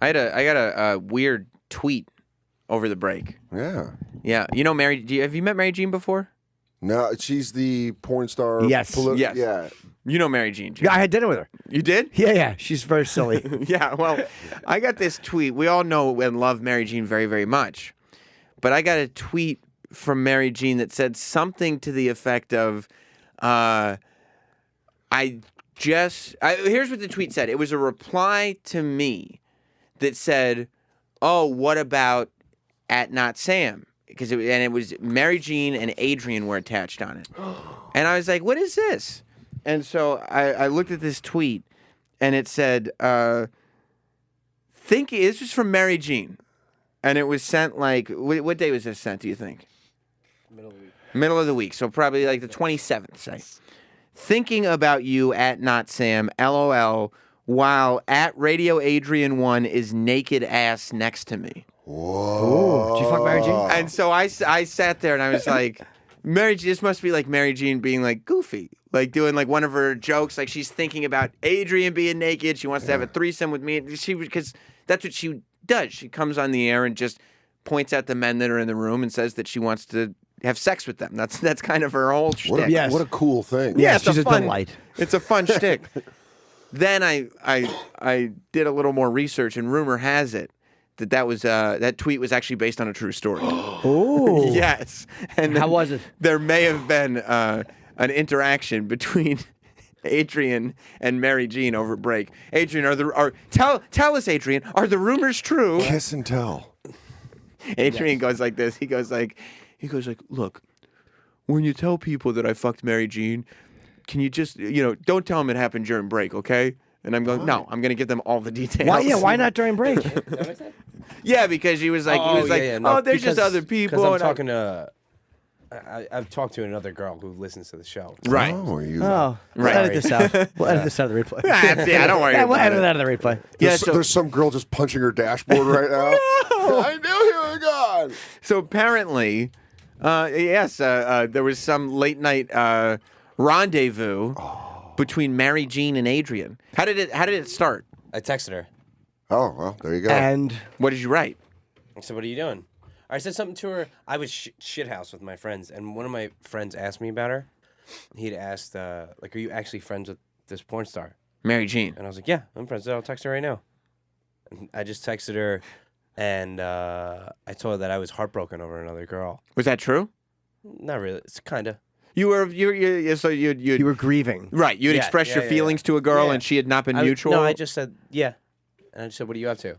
I got a weird tweet over the break. Yeah. Yeah. You know have you met Mary Jean before? No, she's the porn star. Yes. Yes. Yeah. You know Mary Jean. Jim. Yeah, I had dinner with her. You did? Yeah. She's very silly. Yeah, well, I got this tweet. We all know and love Mary Jean very, very much. But I got a tweet from Mary Jean that said something to the effect of, here's what the tweet said. It was a reply to me that said, oh, what about at Not Sam? It was Mary Jean and Adrian were attached on it. And I was like, what is this? And so I looked at this tweet, and it said, this was from Mary Jean. And it was sent what day was this sent, do you think? Middle of the week. Middle of the week, so probably like the 27th, say. Thinking about you at Not Sam, LOL, while at Radio Adrian 1 is naked ass next to me. Whoa. Ooh, did you fuck Mary Jean? And so I sat there and I was like, this must be like Mary Jean being like goofy, like doing like one of her jokes, like she's thinking about Adrian being naked. She wants to have a threesome with me. Because that's what she does. She comes on the air and just points at the men that are in the room and says that she wants to have sex with them. That's kind of her whole shtick. Yes. What a cool thing. Yeah, she's a delight. It's a fun shtick. Then I did a little more research, and rumor has it that tweet was actually based on a true story. Ooh. Yes. And how was it? There may have been an interaction between Adrian and Mary Jean over break. Adrian, tell us, Adrian, are the rumors true? Kiss and tell. Adrian goes like this. He goes like, look, when you tell people that I fucked Mary Jean, can you just, don't tell them it happened during break, okay? And I'm going, no, I'm going to give them all the details. Why not during break? Yeah, because he was like, there's just other people. Because I'm talking to, I've talked to another girl who listens to the show. Right. We'll Right. edit this out. We'll edit this out of the replay. Yeah, don't worry Yeah, we'll about edit it. it out of the replay. Yeah, There's some girl just punching her dashboard right now. I knew he was gone. So apparently, there was some late night rendezvous between Mary Jean and Adrian. How did it start? I texted her. Oh, well, there you go. And What did you write? I said, what are you doing? I said something to her. I was shithouse with my friends, and one of my friends asked me about her. He'd asked, are you actually friends with this porn star? Mary Jean. And I was like, yeah, I'm friends with her. I'll text her right now. And I just texted her, and I told her that I was heartbroken over another girl. Was that true? Not really. It's kind of. You were grieving. Right. You had expressed your feelings to a girl, and she had not been mutual. No, I just said yeah, and I just said, what are you up to?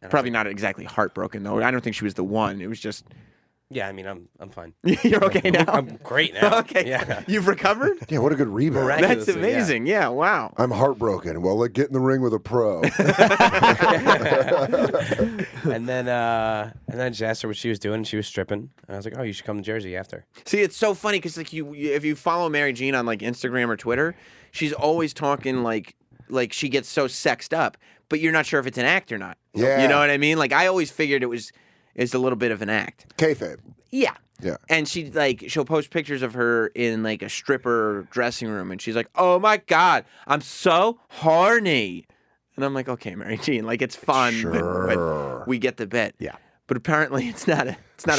And Probably not exactly heartbroken though. I don't think she was the one. It was just. Yeah, I mean, I'm fine. You're okay now. I'm great now. Okay. Yeah. You've recovered. Yeah, what a good rebound. That's amazing. Yeah. Wow. I'm heartbroken. Well, let's get in the ring with a pro. And then I just asked her what she was doing, and she was stripping. And I was like, oh, you should come to Jersey after. See, it's so funny because if you follow Mary Jean on like Instagram or Twitter, she's always talking like she gets so sexed up, but you're not sure if it's an act or not. Yeah. You know what I mean? Like I always figured it's a little bit of an act. Kayfabe. Yeah. Yeah. And she'll post pictures of her in like a stripper dressing room, and she's like, "Oh my God, I'm so horny," and I'm like, "Okay, Mary Jean, like it's fun, but we get the bit." Yeah. But apparently, it's not a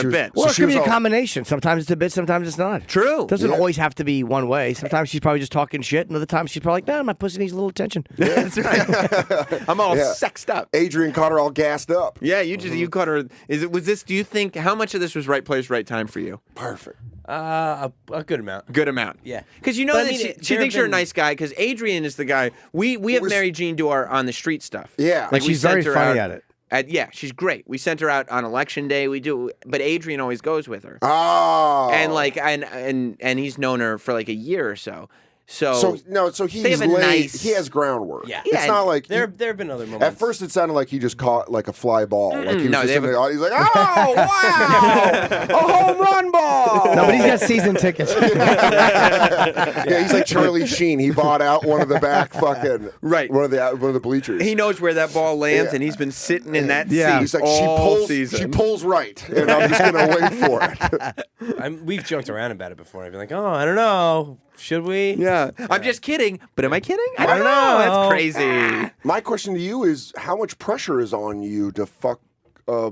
bit. well, So it she could was be a all- combination. Sometimes it's a bit, sometimes it's not. True. It doesn't Yeah. always have to be one way. Sometimes she's probably just talking shit, and other times she's probably like, "No, my pussy needs a little attention." That's right. I'm all Yeah. sexed up. Adrian caught her all gassed up. Yeah, you caught her. Was this? Do you think how much of this was right place, right time for you? Perfect. A good amount. Good amount. Yeah. Because you know But I that mean, she there thinks have you're a been- nice guy. Because Adrian is the guy. We have Mary Jean do our on the street stuff. Yeah. Like And we she's sent very her funny out at it. Yeah, she's great. We sent her out on election day. We do, but Adrian always goes with her. Oh. And like and he's known her for like a year or so. So he's they have a laid, nice- he has groundwork. Yeah. It's Yeah, not like There have been other moments. at first it sounded like he just caught like a fly ball. Like he was No, just they have in the, he's like, oh wow, a home run ball. No, but he's got season tickets. Yeah, he's like Charlie Sheen. He bought out one of the back fucking Right. one of the bleachers. he knows where that ball lands, Yeah. and he's been sitting in that Yeah. seat He's like, all season. she pulls right, and I'm just gonna wait for it. We've joked around about it before. I've been like, oh, I don't know. Should we? Yeah. I'm just kidding. But am I kidding? I don't know. know. That's crazy. My question to you is, how much pressure is on you to fuck a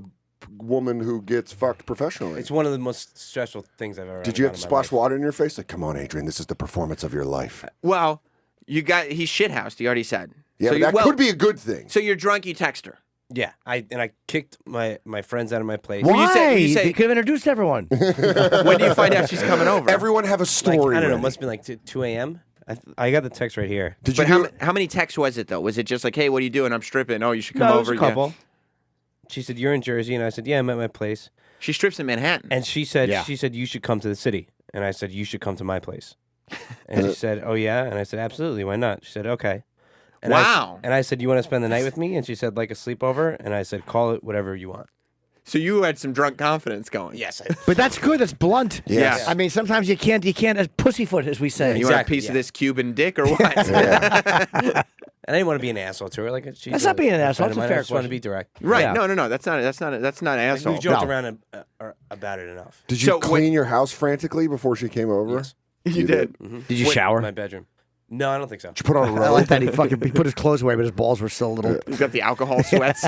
woman who gets fucked professionally? It's one of the most stressful things I've ever. Did you have to done in my splash life. water in your face? Like, come on, Adrian, this is the performance of your life. Well, he's shithoused. You already said. Yeah, So but that could be a good thing. So you're drunk. You text her. Yeah, I kicked my friends out of my place. Why? you say- You could have introduced everyone. When do you find out she's coming over? Everyone have a Like, story. I don't know. It ready. must have been like 2 a.m. I got the text right here. Did you But do how many texts was it though? Was it just like, hey, what are you doing? I'm stripping. Oh, you should come No, over. it was a couple. She said, "You're in Jersey," and I said, "Yeah, I'm at my place." She strips in Manhattan. And she said, Yeah. "You should come to the city." And I said, "You should come to my place." And she said, "Oh yeah," and I said, "Absolutely, why not?" She said, "Okay." And Wow. I said, "You want to spend the night with me?" And she said, "Like a sleepover." And I said, "Call it whatever you want." So you had some drunk confidence going. Yes. But that's good. That's blunt. Yes. I mean, sometimes you can't pussyfoot, as we say. You want a Exactly, piece of yeah. this Cuban dick or what? And I didn't want to be an asshole to her. Like she's That's not being an a asshole. friend It's of a mine. fair I just want to question. be direct. Right? Yeah. No. That's not asshole. We've joked No. around about it enough. Did you So clean your house frantically before she came over? Yes. You did. Did you shower? My bedroom. No, I don't think so. Did you put on a I robe? like that he put his clothes away, but his balls were still a little. He's got the alcohol sweats.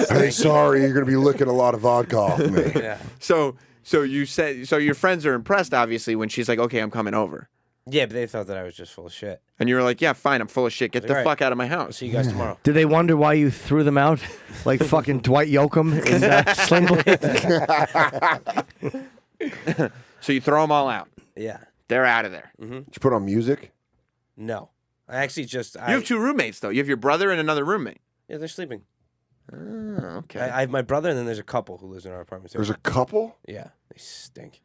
Hey, sorry, you're going to be licking a lot of vodka off me. Yeah. So you said your friends are impressed obviously when she's like, okay, I'm coming over, Yeah, but they thought that I was just full of shit. and you were like, yeah, fine, I'm full of shit. Get the Right. fuck out of my I'll house. see you guys tomorrow. Did they wonder why you threw them out, like fucking Dwight Yoakam in Sling Blade? So you throw them all out. Yeah. They're out of there. Did you put on music? No. I actually just. You have two roommates though. You have your brother and another roommate. Yeah, they're sleeping. Oh, okay. I have my brother, and then there's a couple who lives in our apartment too. There's a couple? Yeah, they stink.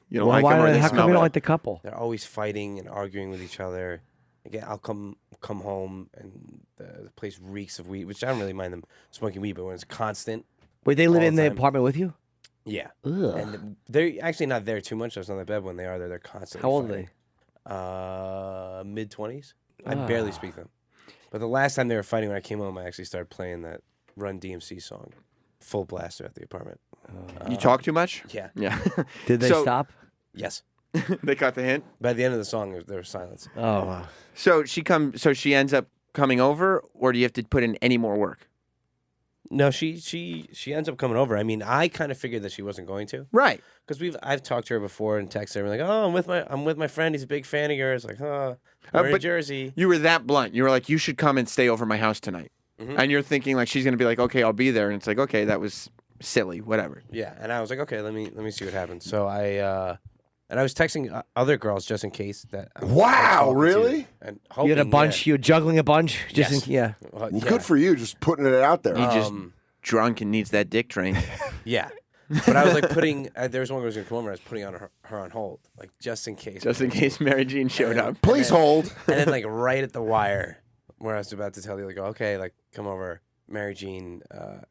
You don't Well, like them or why, they how smell come you don't bad? like the couple? They're always fighting and arguing with each other. Again, I'll come home and the place reeks of weed, which I don't really mind them smoking weed, but when it's constant, Wait, they live all in the the time. apartment with you? yeah. Ugh. And they're actually not there too much. I was on the bed when they are there. They're constantly. How old are fighting. they? Mid-20s. I barely Ah. speak them. But the last time they were fighting, when I came home, I actually started playing that Run DMC song, full blaster at the apartment. You talk too much? Yeah. Yeah. Did they So- stop? Yes. They got the hint. By the end of the song, there was silence. Oh, So she ends up coming over, or do you have to put in any more work? No, she ends up coming over. I mean, I kind of figured that she wasn't going to, Right. because I've talked to her before and texted her like, oh, I'm with my friend. He's a big fan of yours. Like, we're in but- Jersey. You were that blunt. You were like, you should come and stay over my house tonight. And you're thinking like she's gonna be like, okay, I'll be there, and it's like, okay, that was silly, whatever. Yeah, and I was like, okay, let me see what happens. So I was texting other girls just in case that. Wow, talking to, really? And you had a hoping, bunch. You were juggling a bunch. Just Yes. yeah. Yeah. Good for you, just putting it out there. He just drunk and needs that dick train. Yeah. But I was like putting. There was one girl who was gonna come over. I was putting on her on hold, like just in case. Just in case Mary Jean showed up. Please hold. And then like right at the wire, where I was about to tell the other girl, okay, like come over. Mary Jean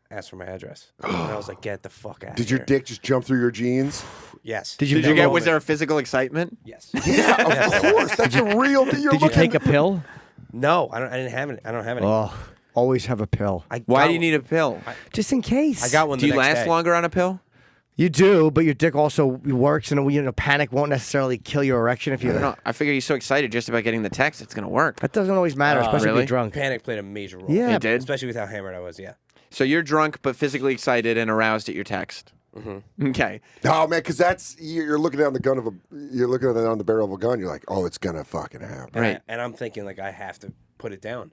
asked for my address, and I was like, get the fuck out. Did your dick just jump through your jeans? Yes. Did Did you get? Was there a physical excitement? Yes. Yeah, of course. That's a real. You're Did you take a pill? No, I didn't have it. I don't have any. Oh, always have a pill, Why do you need a pill? just in case. I got one. Do the you next last day. longer on a pill? You do, but your dick also works, and panic won't necessarily kill your erection if you. I don't know. I figure he's so excited just about getting the text, it's gonna work. That doesn't always matter, especially if really? you're drunk. Panic played a major role. Yeah. It did. Especially with how hammered I was. Yeah. So you're drunk but physically excited and aroused at your text. Okay. Oh man, because that's you're looking down the gun of a. You're looking down the barrel of a gun. You're like, oh, it's gonna fucking happen. And Right. and I'm thinking like I have to put it down.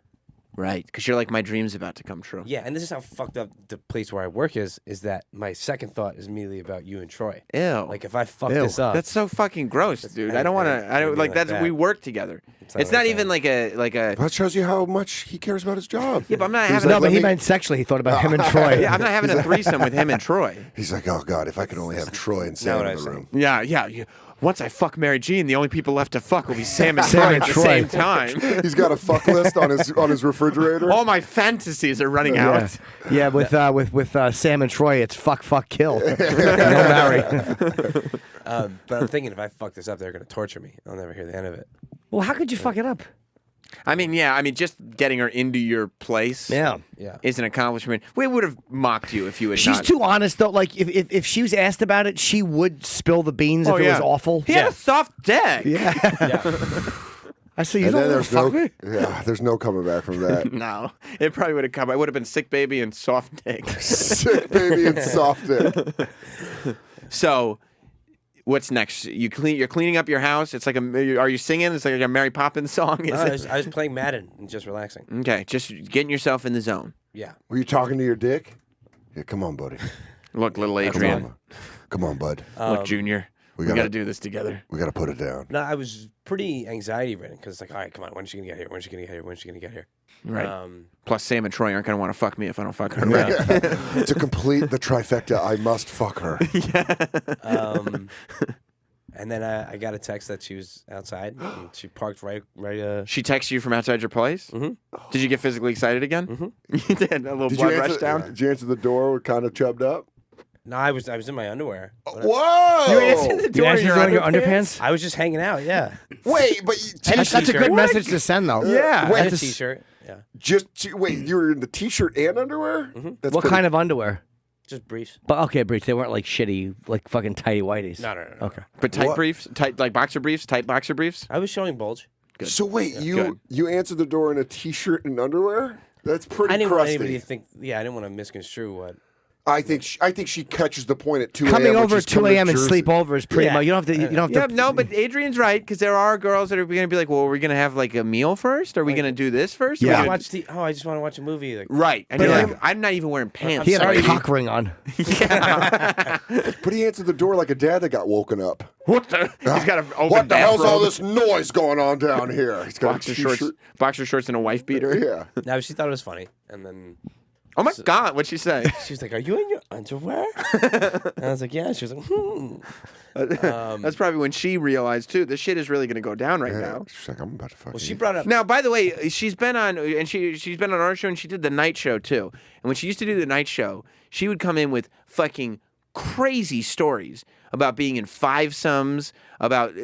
Right. Because you're like, my dream's about to come true. Yeah, and this is how fucked up the place where I work is that my second thought is immediately about you and Troy. Ew. Like if I fuck Ew. this up, That's so fucking gross, dude. I don't want to. I don't Maybe like like that's that. we work together. not It's not like even that. like a. That shows you how much he cares about his job. Yeah, but I'm not He's having. No, like, but let he me- meant sexually. He thought about him and Troy. Yeah, I'm not having a threesome with him and Troy. He's like, oh god, if I could only have Troy and Sam what in I the say. room. Yeah. Once I fuck Mary Jean, the only people left to fuck will be Sam and Sam Troy and at the Troy. same time. He's got a fuck list on his refrigerator. All my fantasies are running out. Yeah, with Sam and Troy, it's fuck, kill. No marry. but I'm thinking if I fuck this up, they're gonna torture me. I'll never hear the end of it. Well, how could you fuck it up? I mean, yeah. I mean, just getting her into your place. Yeah. Is an accomplishment. We would have mocked you if you had She's not. too honest though. Like if she was asked about it, she would spill the beans if it was awful. He had a soft dick. Yeah. I see. You And then don't there's fuck no, me. there's no coming back from that. No, it probably would have come. It would have been sick baby and soft dick. Sick baby and soft dick. So, what's next? You're cleaning up your house. It's like are you singing? It's like a Mary Poppins song. No, Is it? I was playing Madden and just relaxing. Okay, just getting yourself in the zone. Yeah. Were you talking to your dick? Yeah, come on, buddy. Look, little Adrian. Come on, bud. Look, Junior. We got to do this together. We got to put it down. No, I was pretty anxiety ridden because it's like, all right, come on, when's she gonna get here? When's she gonna get here? When's she gonna get here? Right. Plus, Sam and Troy aren't going to want to fuck me if I don't fuck her. To complete the trifecta, I must fuck her. And then I got a text that she was outside. And she parked right. She texted you from outside your place? Mhm. Did you get physically excited again? Mm-hmm. You did? A little Did blood you rush answer, down? Did you answer the door kind of chubbed up? No, I was in my underwear. Whoa! You answered the You door answered in it on your underpants? I was just hanging out. Yeah. Wait, but That's a good message to send though. Yeah. Wait, And a t-shirt. Yeah. wait, you were in the t-shirt and underwear? That's What pretty- kind of underwear? Just briefs. But okay, briefs. They weren't like shitty, like fucking tighty whities. No. Okay. But tight What? briefs? Tight, like boxer briefs? Tight boxer briefs? I was showing bulge. Good. So wait, Good. you answered the door in a t-shirt and underwear? That's pretty I didn't want crusty. anybody to think. Yeah, I didn't want to misconstrue what. I think she catches the point at 2 a.m. Coming when over she's at 2 coming to a.m. and Jersey. sleep over is pretty Yeah. much. You don't have to. You don't Yeah, have to. no, but Adrian's right because there are girls that are going to be like, well, are we going to have like a meal first? Are we going to do this first? Are we Yeah. gonna- Watch I just want to watch a movie. Like, Right. And But you're yeah. like, I'm not even wearing pants. He had sorry. a cock ring on. But he answered the door like a dad that got woken up. What the? He's got an open What the hell's all bathrobe, this noise going on down here? He's got boxer a t-shirt. shorts, and a wife beater. Yeah. no, she thought it was funny, and then Oh my God! What'd she say? she was like, "Are you in your underwear?" And I was like, "Yeah." She was like, That's probably when she realized too. This shit is really going to go down right now. She's like, I'm about to fuck Well, you. she brought up. Now, by the way, she's been on our show, and she did the night show too. And when she used to do the night show, she would come in with fucking crazy stories about being in fivesomes, about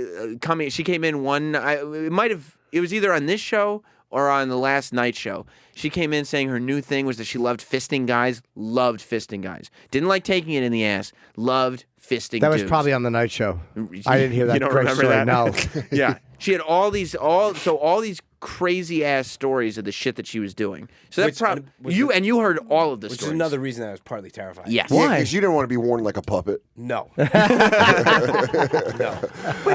coming. She came in one. It was either on this show or on the last night show. She came in saying her new thing was that she loved fisting guys. Loved fisting guys. Didn't like taking it in the ass. Loved fisting. That was dudes. probably on the night show. I didn't hear that You don't great remember story. that? No. Yeah, she had all these crazy ass stories of the shit that she was doing. So that's probably you heard all of the Which stories. is another reason I was partly terrified. Yes. Yeah, Why? because you didn't want to be worn like a puppet. No. But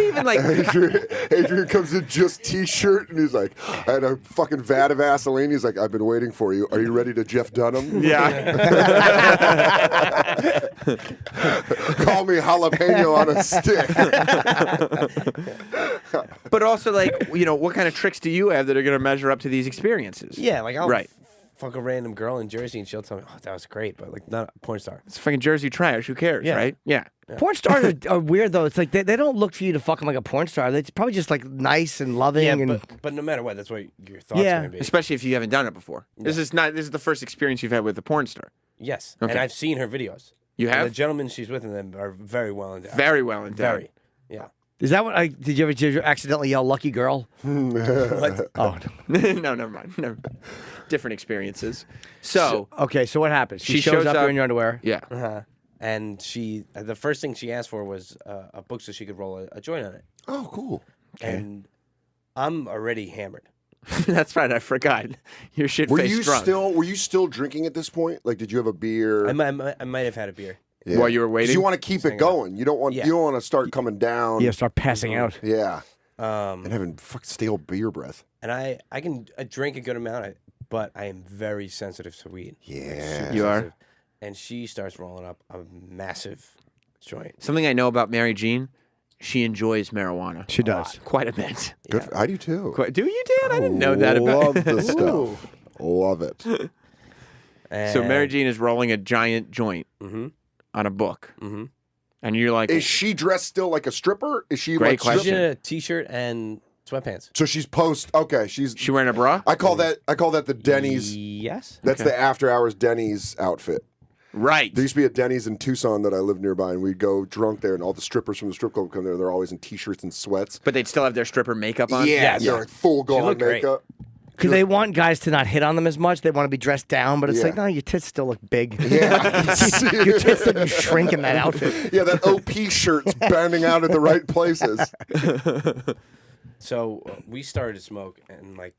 even like Adrian comes in just t-shirt and he's like, I had a fucking vat of Vaseline. He's like, I've been waiting for you. Are you ready to Jeff Dunham? yeah. Call me jalapeno on a stick. But also like, what kind of tricks do you have that are going to measure up to these experiences? Yeah, like I'll Right. fuck a random girl in Jersey and she'll tell me, "Oh, that was great," but like not a porn star. It's fucking Jersey trash. Who cares, Yeah. right? Yeah. Porn stars are weird though. It's like they don't look for you to fuck them like a porn star. They're probably just like nice and loving. Yeah, and but no matter what, that's what your thoughts Yeah. are gonna be. Especially if you haven't done it before. This is the first experience you've had with a porn star. Yes, Okay. and I've seen her videos. You And have? the gentlemen she's with in them are very well endowed. Very well endowed. Very. Yeah. is that what did you ever accidentally yell "lucky girl"? What? Oh, No, never mind. Different experiences. So okay. So what happens? She She shows shows up up- in your underwear. yeah. Uh-huh. And the first thing she asked for was a book so she could roll a joint on it. Oh, cool. And I'm already hammered. That's right. I forgot. Your shit Were face you drunk. still drinking at this point? Like, did you have a beer? I might have had a beer. Yeah. While you were 'Cause waiting? you want to keep it going. You don't want Yeah. you don't want to start coming down. Yeah, start passing out. Yeah. Um, And having fucking stale beer breath. and I can drink a good amount, but I am very sensitive to weed. Yeah. You are? Sensitive. And she starts rolling up a massive joint. Something I know about Mary Jean, she enjoys marijuana. She does. Quite a bit. Good. I do too. Do you, Dan? I didn't know that about. Love the stuff. Love it. So Mary Jean is rolling a giant joint on a book, and you're like, Is she dressed still like a stripper? Is she Great like question. She's in a t-shirt and sweatpants. So she's post. Okay, she's. she wearing a bra? I call that the Denny's. Yes. That's the after hours Denny's outfit. Right. There used to be a Denny's in Tucson that I lived nearby, and we'd go drunk there, and all the strippers from the strip club come there. They're always in T-shirts and sweats. But they'd still have their stripper makeup on? Yeah, they're like full gone looked great. makeup. Because they want guys to not hit on them as much. They want to be dressed down, but it's Yeah. like, no, your tits still look big. Yeah. Your tits still shrink in that outfit. Yeah, that OP shirt's bending out at the right places. So we started to smoke, and like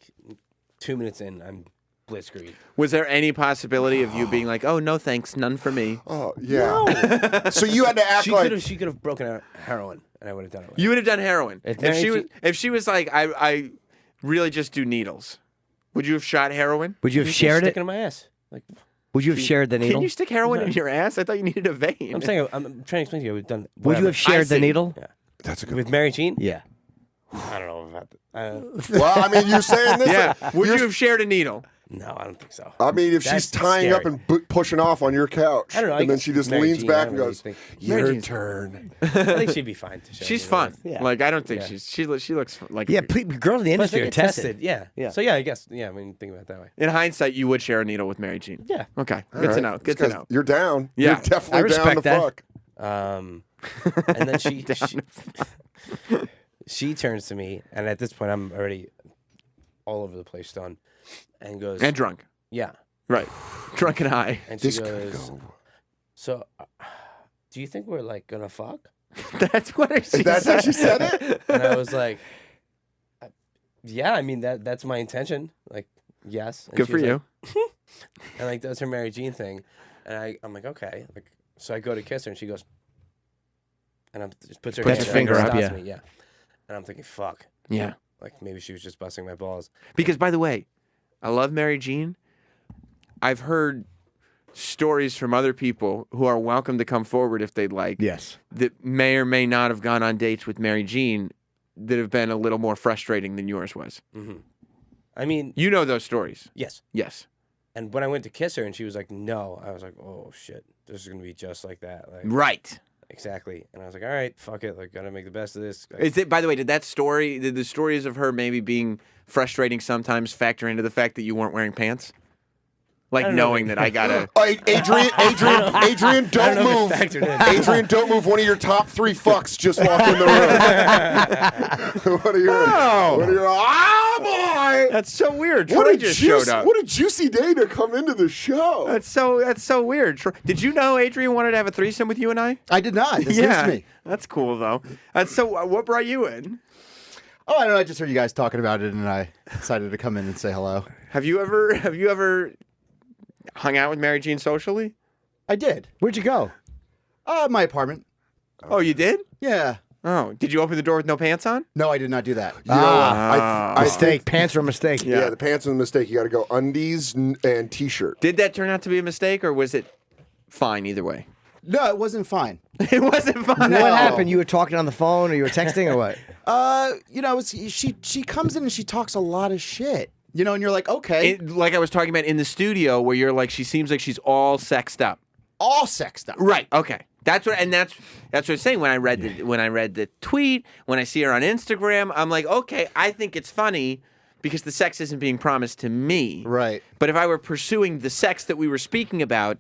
2 minutes in, I'm blitzkrieg. Was there any possibility of you being like, oh, no thanks, none for me? Oh, yeah. So you had to act She could have broken out heroin, and I would have done it. You would have done heroin. If If she was like, I really just do needles, would you have shot heroin? Would you have shared it? Sticking in my ass. Like, Would you have shared the needle? Can you stick heroin in your ass? I thought you needed a vein. I'm saying, I'm trying to explain to you. I would have done. Would you have shared the see. needle? Yeah. That's a good With Mary Jean? Yeah. I don't know about that. Well, I mean, you're saying this. Yeah. Would you have shared a needle? No, I don't think so. I mean, if That's she's tying up scary. and pushing off on your couch, I don't know. I and then guess she just Mary leans Jean, back I and don't really goes, think- "Your Jean's- turn." I think she'd be fine. To show She's me fun. the- Yeah. Like, I don't think Yeah. she looks like. Yeah, girls in the Plus, they industry are get tested. Yeah. Yeah. So yeah, I guess. Yeah, I mean, think about it that way. In hindsight, you would share a needle with Mary Jean. Yeah. Okay. All Good to right. know. Good This to guy's- know. You're down. Yeah. You're definitely I down respect to that. fuck. And then she turns to me, and at this point, I'm already all over the place, stunned, and goes, And drunk. "Yeah." Right. Drunk and high. And she This could goes, go. "So, do you think we're like gonna fuck?" That's what she That's said. how she said it? And I was like, "Yeah, I mean that's my intention. Like, yes." And Good she for was you. like- and like that's her Mary Jean thing, and I'm like, okay. Like, so I go to kiss her, and she goes, and just puts her Puts hand her out and finger up, stops yeah. me, yeah. And I'm thinking, fuck. Yeah. Like maybe she was just busting my balls. Because, by the way, I love Mary Jean. I've heard stories from other people who are welcome to come forward if they'd like. Yes. That may or may not have gone on dates with Mary Jean that have been a little more frustrating than yours was. Mm-hmm. I mean, You know those stories. yes. Yes. And when I went to kiss her, and she was like, "No," I was like, "Oh shit, this is gonna be just like that." Like, Right. exactly. And I was like, "All right, fuck it. Like, gotta make the best of this." Like, Is it? By the way, did the stories of her maybe being frustrating sometimes factor into the fact that you weren't wearing pants? Like don't know knowing if it- that I gotta. Oh, Adrian, don't I don't know move. if it factored in. Adrian, don't move. One of your top 3 fucks just walked in the room. What are your? What are your? Ah, boy! That's so weird. What Troy a just juice, showed up. What a juicy day to come into the show. That's so weird. Did you know Adrian wanted to have a threesome with you and I? I did not. This news to me. That's cool though. That's so. What brought you in? Oh, I don't know. I just heard you guys talking about it, and I decided to come in and say hello. Have you ever hung out with Mary Jean socially? I did. Where'd you go? My apartment. Oh, you did? Yeah. Oh, did you open the door with no pants on? No, I did not do that. You know, I Mistake. think, Pants are a mistake. yeah, the pants are the mistake. You got to go undies and t-shirt. Did that turn out to be a mistake, or was it fine either way? No, it wasn't fine. It wasn't fun. What happened? You were talking on the phone, or you were texting, or what? She comes in and she talks a lot of shit. You know, and you're like, okay, Like I was talking about in the studio, where you're like, she seems like she's all sexed up. all sexed up. Right. Okay. That's what I'm saying. When I read the tweet, when I see her on Instagram, I'm like, okay, I think it's funny because the sex isn't being promised to me. Right. But if I were pursuing the sex that we were speaking about,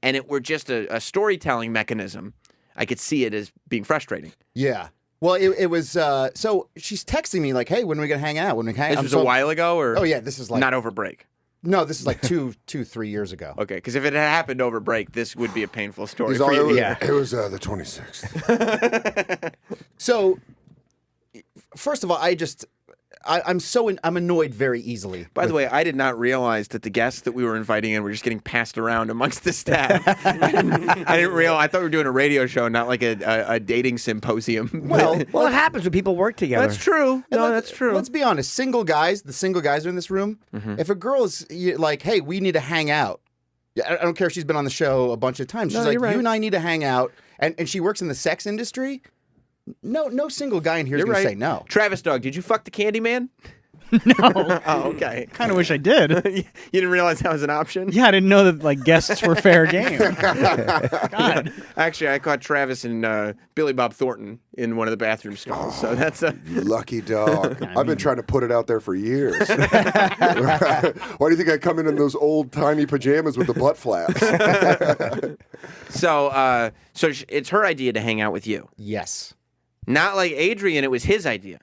and it were just a storytelling mechanism, I could see it as being frustrating. Yeah. Well, it was. So she's texting me like, "Hey, when are we gonna hang out? When we hang?" This was a while ago, or Oh yeah, this is like not over break. No, this is like 3 years ago. Okay, because if it had happened over break, this would be a painful story He's for all- you. it was the 26th. So, first of all, I'm annoyed very easily. By the way, I did not realize that the guests that we were inviting in were just getting passed around amongst the staff. I didn't realize. I thought we were doing a radio show, not like a dating symposium. Well, Well, it happens when people work together. that's true. No, And that's true. Let's be honest. The single guys are in this room. If a girl is like, "Hey, we need to hang out," I don't care if she's been on the show a bunch of times. She's No, like, you're right. "You and I need to hang out," and she works in the sex industry. No single guy in here is You're going right. to say no. Travis Dog, did you fuck the Candyman? Oh, okay. Kind of wish I did. You didn't realize that was an option? Yeah, I didn't know that like guests were fair game. God. Actually, I caught Travis and Billy Bob Thornton in one of the bathroom stalls. So that's a. Lucky dog. I've been trying to put it out there for years. Why do you think I come in those old timey pajamas with the butt flaps? So it's her idea to hang out with you. Yes. Not like Adrian, it was his idea.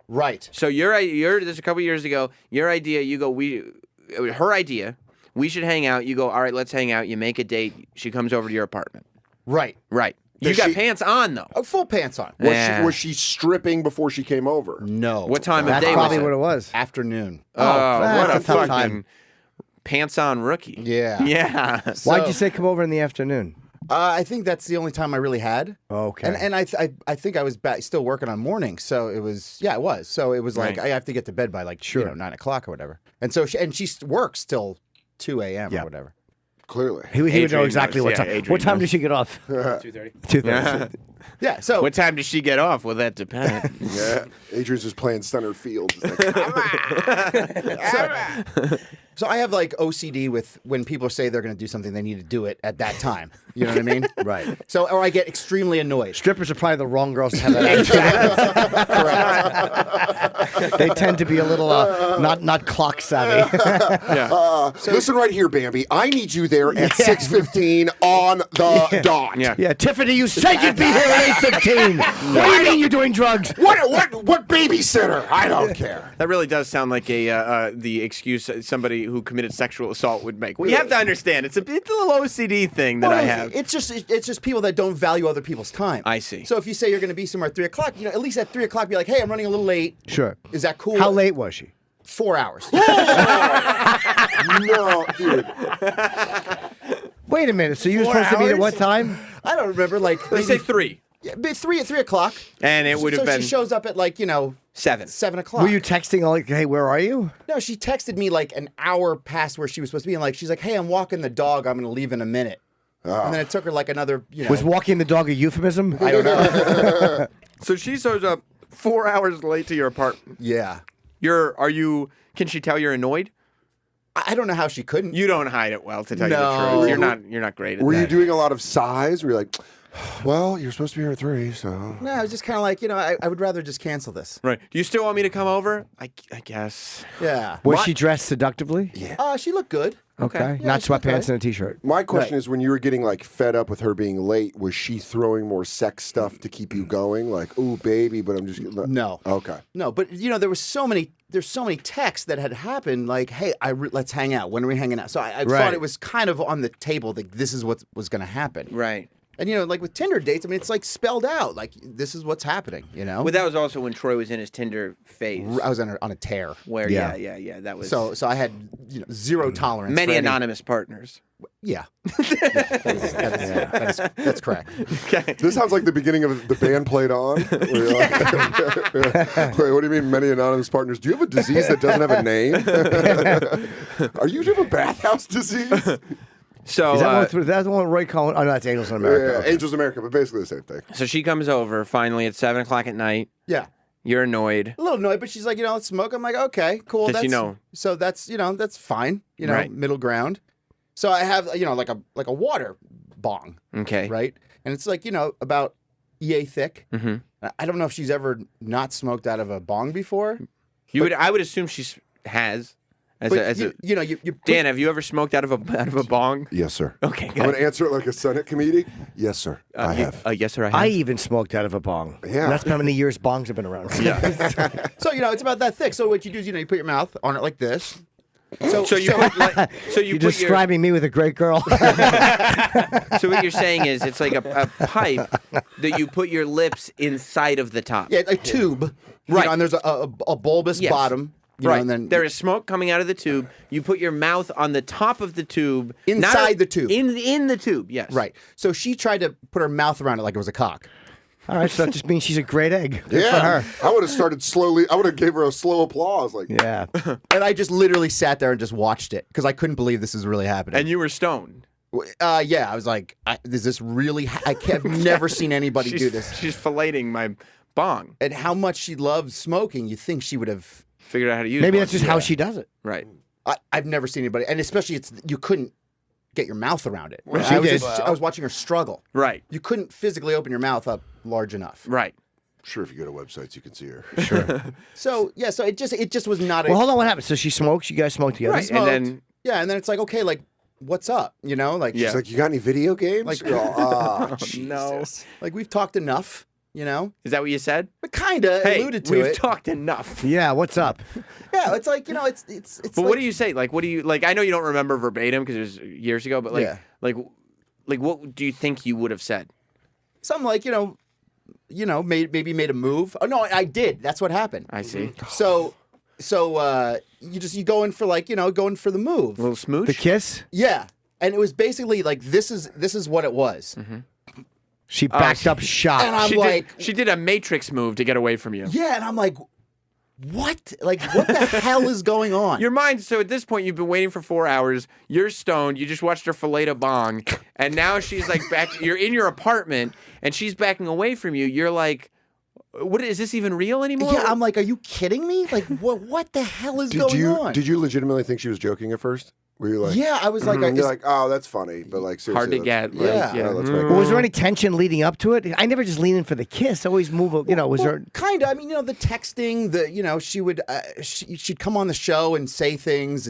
Right. So you're this a couple years ago. Your idea, you go. Her idea. We should hang out. You go. All right, let's hang out. You make a date. She comes over to your apartment. Right. Right. You Does got she- pants on though. Oh, full pants on. Was she stripping before she came over? No. What time of That's day probably was what it? it was. Afternoon. Oh, what a that's a tough fucking time. pants on rookie. Yeah. Yeah. Why'd you say come over in the afternoon? I think that's the only time I really had. Okay. And I think I was still working on mornings, so it was I was. So it was like Right. I have to get to bed by like Sure. 9 o'clock or whatever. And so she works till 2 a.m. or whatever. Clearly. He would know Adrian exactly knows. what Yeah, time. Adrian What time knows. did she get off? 2:30. 2:30. Yeah. So What time does she get off? Well, that depends. Yeah. Adrian's just playing center field. He's like, so I have like OCD with when people say they're going to do something, they need to do it at that time. You know what I mean? Right. So or I get extremely annoyed. Strippers are probably the wrong girls to have that attitude. They tend to be a little not clock savvy. listen right here, Bambi. I need you there at 6:15 on the dot. Yeah. Yeah, Tiffany, you said you'd be here at 8:15. What do you mean you're doing drugs? What babysitter? I don't care. That really does sound like the excuse somebody who committed sexual assault would make. Well, you have to understand, it's a little OCD thing that I have. It's just people that don't value other people's time. I see. So if you say you're going to be somewhere at 3 o'clock, at least at 3 o'clock, be like, hey, I'm running a little late. Sure. Is that cool? How late was she? 4 hours. No, dude. Wait a minute. So you were 4 supposed to meet at hours? what time? I don't remember. Like Let's say 3. Yeah, 3 at 3 o'clock. And it would have So been she shows up at like 7. 7 o'clock. Were you texting like, hey, where are you? No, she texted me like an hour past where she was supposed to be, and like she's like, hey, I'm walking the dog. I'm going to leave in a minute. And then it took her like another. Was walking the dog a euphemism? I don't know. So she shows up 4 hours late to your apartment. Yeah. Can she tell you're annoyed? I don't know how she couldn't. You don't hide it well, to tell No. you the truth. You're not great at Were that. you doing a lot of sighs? Were you like, well, you're supposed to be here at 3, so. No, I was just kind of like, I would rather just cancel this. Right. Do you still want me to come over? I guess. Yeah. Was she dressed seductively? She looked good. Okay. Yeah, Not she looked sweatpants okay. and a t-shirt. My question is, when you were getting like fed up with her being late, was she throwing more sex stuff to keep you going? Like, ooh, baby, but I'm just No. Okay. No, but there's so many texts that had happened. Like, hey, let's hang out. When are we hanging out? So I Right. thought it was kind of on the table that this is what was going to happen. Right. And like with Tinder dates, I mean, it's like spelled out. Like this is what's happening. Well, that was also when Troy was in his Tinder phase. I was on a tear. Where, Yeah. yeah. That was So I had zero tolerance. many for any- anonymous partners. Yeah. That's correct. Okay. This sounds like the beginning of the band played on. Where you're like, wait, what do you mean, many anonymous partners? Do you have a disease that doesn't have a name? Do you have a bathhouse disease? So, Is that the one with Roy Cohen? Oh, no, that's Angels in America. Yeah, Angels America, but basically the same thing. so she comes over finally at 7 o'clock at night. Yeah. You're annoyed. A little annoyed, but she's like, let's smoke. I'm like, okay, cool. Does she know? So that's, that's fine. Right. Middle ground. So I have, like a water bong, Okay. right? And it's like, about EA thick. Mm-hmm. I don't know if she's ever not smoked out of a bong before. I would assume she has. But you put- Dan, have you ever smoked out of a bong? Yes, sir. Okay, I'm going good. to answer it like a Senate committee. Yes, sir. I have. Yes, sir. I have. I even smoked out of a bong. Yeah. And that's how many years bongs have been around. Yeah. So it's about that thick. So what you do is you put your mouth on it like this. So you put You're describing me with a great girl. So what you're saying is it's like a pipe that you put your lips inside of the top. Yeah, a tube. Right. And there's a bulbous Yes. bottom. Right. And then there is smoke coming out of the tube. You put your mouth on the top of the tube. Inside the tube. In the tube, yes. Right. So she tried to put her mouth around it like it was a cock. All right, so that just means she's a great egg. Good Yeah. for her. I would have started slowly. I would have gave her a slow applause. Like, Yeah. And I just literally sat there and just watched it because I couldn't believe this is really happening. And you were stoned. Yeah, I was like, is this really? I've never seen anybody do this. She's filleting my bong. And how much she loves smoking, you think she would have Figured out how to use. Maybe one. that's just how she does it. Right. I've never seen anybody, and especially you couldn't get your mouth around it. She did. I was watching her struggle. Right. You couldn't physically open your mouth up large enough. Right. Sure, if you go to websites, you can see her. Sure. So yeah, so it just was not. Well, hold on. What happened? So she smokes. You guys smoke together. Right. smoked. And then Yeah, and then it's like, okay, like, what's up? You know, like, Yeah. She's like, you got any video games? Like- oh, no. Jesus. like we've talked enough. You know, Is that what you said? but kind of Hey, alluded to we've it. talked enough. Yeah. What's up? Yeah, it's like, you know, it's. But like, what do you say? Like, what do you like? I know you don't remember verbatim because it was years ago. But like, Yeah. like, what do you think you would have said? Something like, maybe made a move. Oh no, I did. That's what happened. I see. So you go in for like, going for the move. A little smooch. The kiss. Yeah, and it was basically like this is what it was. She backed up shot. And I'm she like, she did a Matrix move to get away from you. yeah, and I'm like, what? Like, what the hell is going on? Your mind. So at this point, you've been waiting for 4 hours. You're stoned. You just watched her fillet a bong, and now she's like back. You're in your apartment, and she's backing away from you. You're like, what is this even real anymore? Yeah, I'm like, are you kidding me? Like, what the hell is going on? Did you legitimately think she was joking at first? Were you like, Yeah, I was like, you're like, oh, that's funny, but like seriously, hard to that's- get. Like, Yeah. Yeah, let's make Well, was there any tension leading up to it? I never just lean in for the kiss. I always move. Was there? Kind of. I mean, the texting, she would, she'd come on the show and say things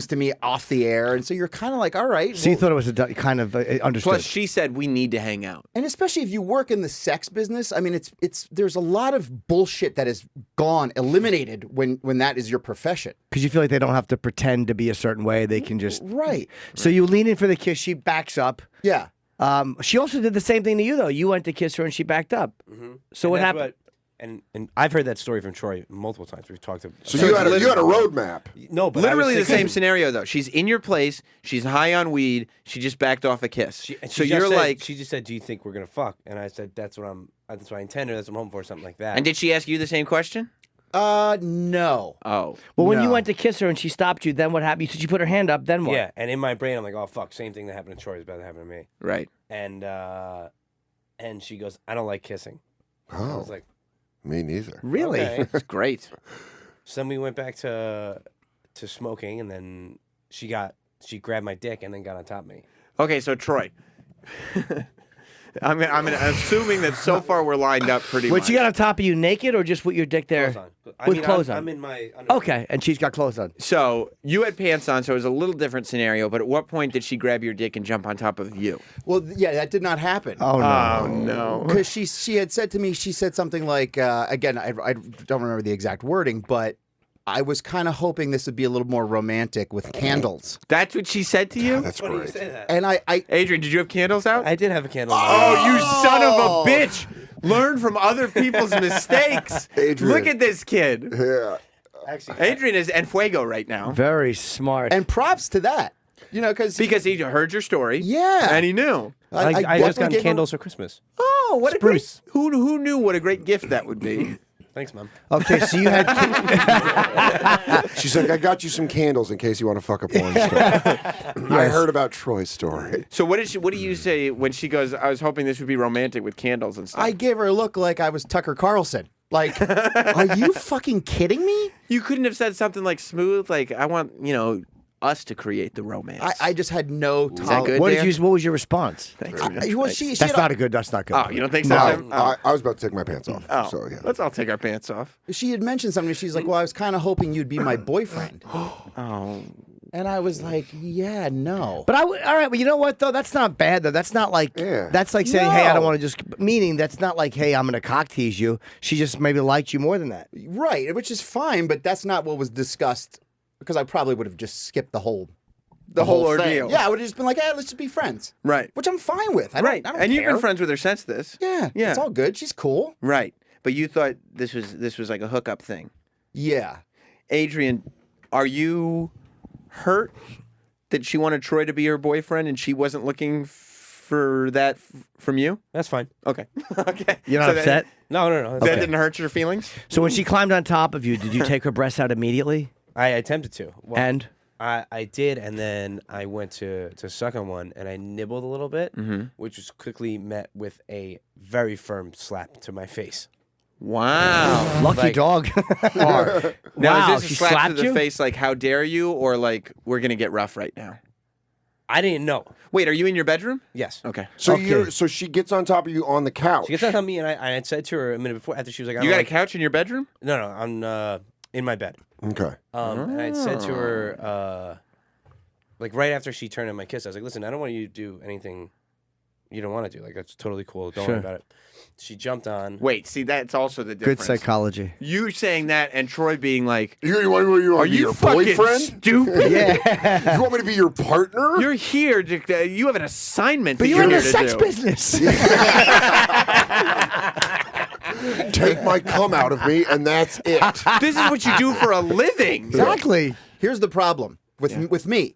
to me off the air, and so you're kind of like, all right. So you well- thought it was kind of understood. Plus, she said we need to hang out. and especially if you work in the sex business, I mean, there's a lot of bullshit that is eliminated when that is your profession. Because you feel like they don't have to pretend to be a certain way. They can just. Right. So you lean in for the kiss. She backs up. Yeah. She also did the same thing to you, though. You went to kiss her and she backed up. So And what that's happened? And I've heard that story from Troy multiple times. We've talked to. So you had a roadmap. No, but I was Literally the thinking- same scenario though. She's in your place. She's high on weed. She just backed off a kiss. And So she just you're said- like, she just said, "Do you think we're gonna fuck?" And I said, "That's what I intend, or that's what I'm home for," something like that. and did she ask you the same question? No. Oh, Well, when you No. went to kiss her and she stopped you, then what happened? You said she put her hand up. Then what? Yeah, and in my brain, I'm like, "Oh fuck, same thing that happened to Troy is about to happen to me." right. And she goes, "I don't like kissing." I Oh, was like, me neither. Really? "Okay." That's great. So then we went back to smoking, and then she grabbed my dick and then got on top of me. Okay, so Troy, I'm assuming that so far we're lined up pretty Wait, much. she got on top of you naked or just with your dick there? Clothes on. With clothes on. I'm in my underwear. Okay, and she's got clothes on. So you had pants on, so it was a little different scenario. But at what point did she grab your dick and jump on top of you? Well, yeah, that did not happen. Oh no! Oh no! Because she had said to me, she said something like, again, I don't remember the exact wording, but I was kind of hoping this would be a little more romantic with candles. That's what she said to you. That's Funny you great. say that. And I Adrian, did you have candles out? I did have a candle. Oh, you son of a bitch! Learn from other people's mistakes. Adrian. Look at this kid. Yeah. Actually, Adrian is en fuego right now Very smart. and props to that, because because he heard your story. Yeah. and he knew. I just definitely got gave her- candles for Christmas. Oh, what Spruce. a great! Who knew what a great gift that would be? Thanks, Mom. Okay, so you had. She's like, I got you some candles in case you want to fuck a porn star. I heard about Troy's story. So what do you say when she goes? I was hoping this would be romantic with candles and stuff. I gave her a look like I was Tucker Carlson. Like, are you fucking kidding me? You couldn't have said something like smooth, like I want us to create the romance. I just had no that tolerance. good? What Dan? did you? What was your response? Thanks, Well, she That's had not a good. That's not good. Oh, you don't think so? No, Tim? Oh. I was about to take my pants off. Oh. So, yeah. Let's all take our pants off. she had mentioned something. She's like, well, I was kind of hoping you'd be my boyfriend. Oh, And I was like, yeah, no. But all right. But you know what though? That's not bad though. That's not like. Yeah. That's like saying, hey, I don't No. want to just. Meaning that's not like, hey, I'm gonna cock tease you. She just maybe liked you more than that. Right, which is fine, but that's not what was discussed, because I probably would have just skipped the whole the whole thing. ordeal. Yeah, I would have just been like, hey, let's just be friends. Right. Which I'm fine with. I Right. don't And care. you've been friends with her since this. Yeah, Yeah. it's all good. She's cool. Right. But you thought this was like a hookup thing. Yeah. Adrian, are you hurt that she wanted Troy to be her boyfriend and she wasn't looking for that from you? That's fine. Okay. Okay. You're not So that- upset. No. That That's didn't hurt your feelings? So when she climbed on top of you, did you take her breasts out immediately? I attempted to. Well, And I did, and then I went to suck on one, and I nibbled a little bit, which was quickly met with a very firm slap to my face. Wow. Lucky Like- dog. Now, Wow, is this a she slap slapped to the you? face like, how dare you? Or like, we're going to get rough right now? I didn't know. Wait, are you in your bedroom? Yes. Okay. So Okay. so she gets on top of you on the couch. She gets on me, and I had said to her a minute before, after she was like, I You don't got a like, couch in your bedroom? No, I'm in my bed. Okay. And I had said to her, like right after she turned in my kiss, I was like, listen, I don't want you to do anything you don't want to do. Like, that's totally cool. Don't worry about it. She jumped on. Wait, see, that's also the Good difference. psychology. You saying that and Troy being like, You want me to be you your fucking boyfriend? stupid? Yeah. You want me to be your partner? You're here. You have an assignment But that you're in here the to sex do. business. Take my cum out of me, and that's it. This is what you do for a living. Exactly. Here's the problem with me.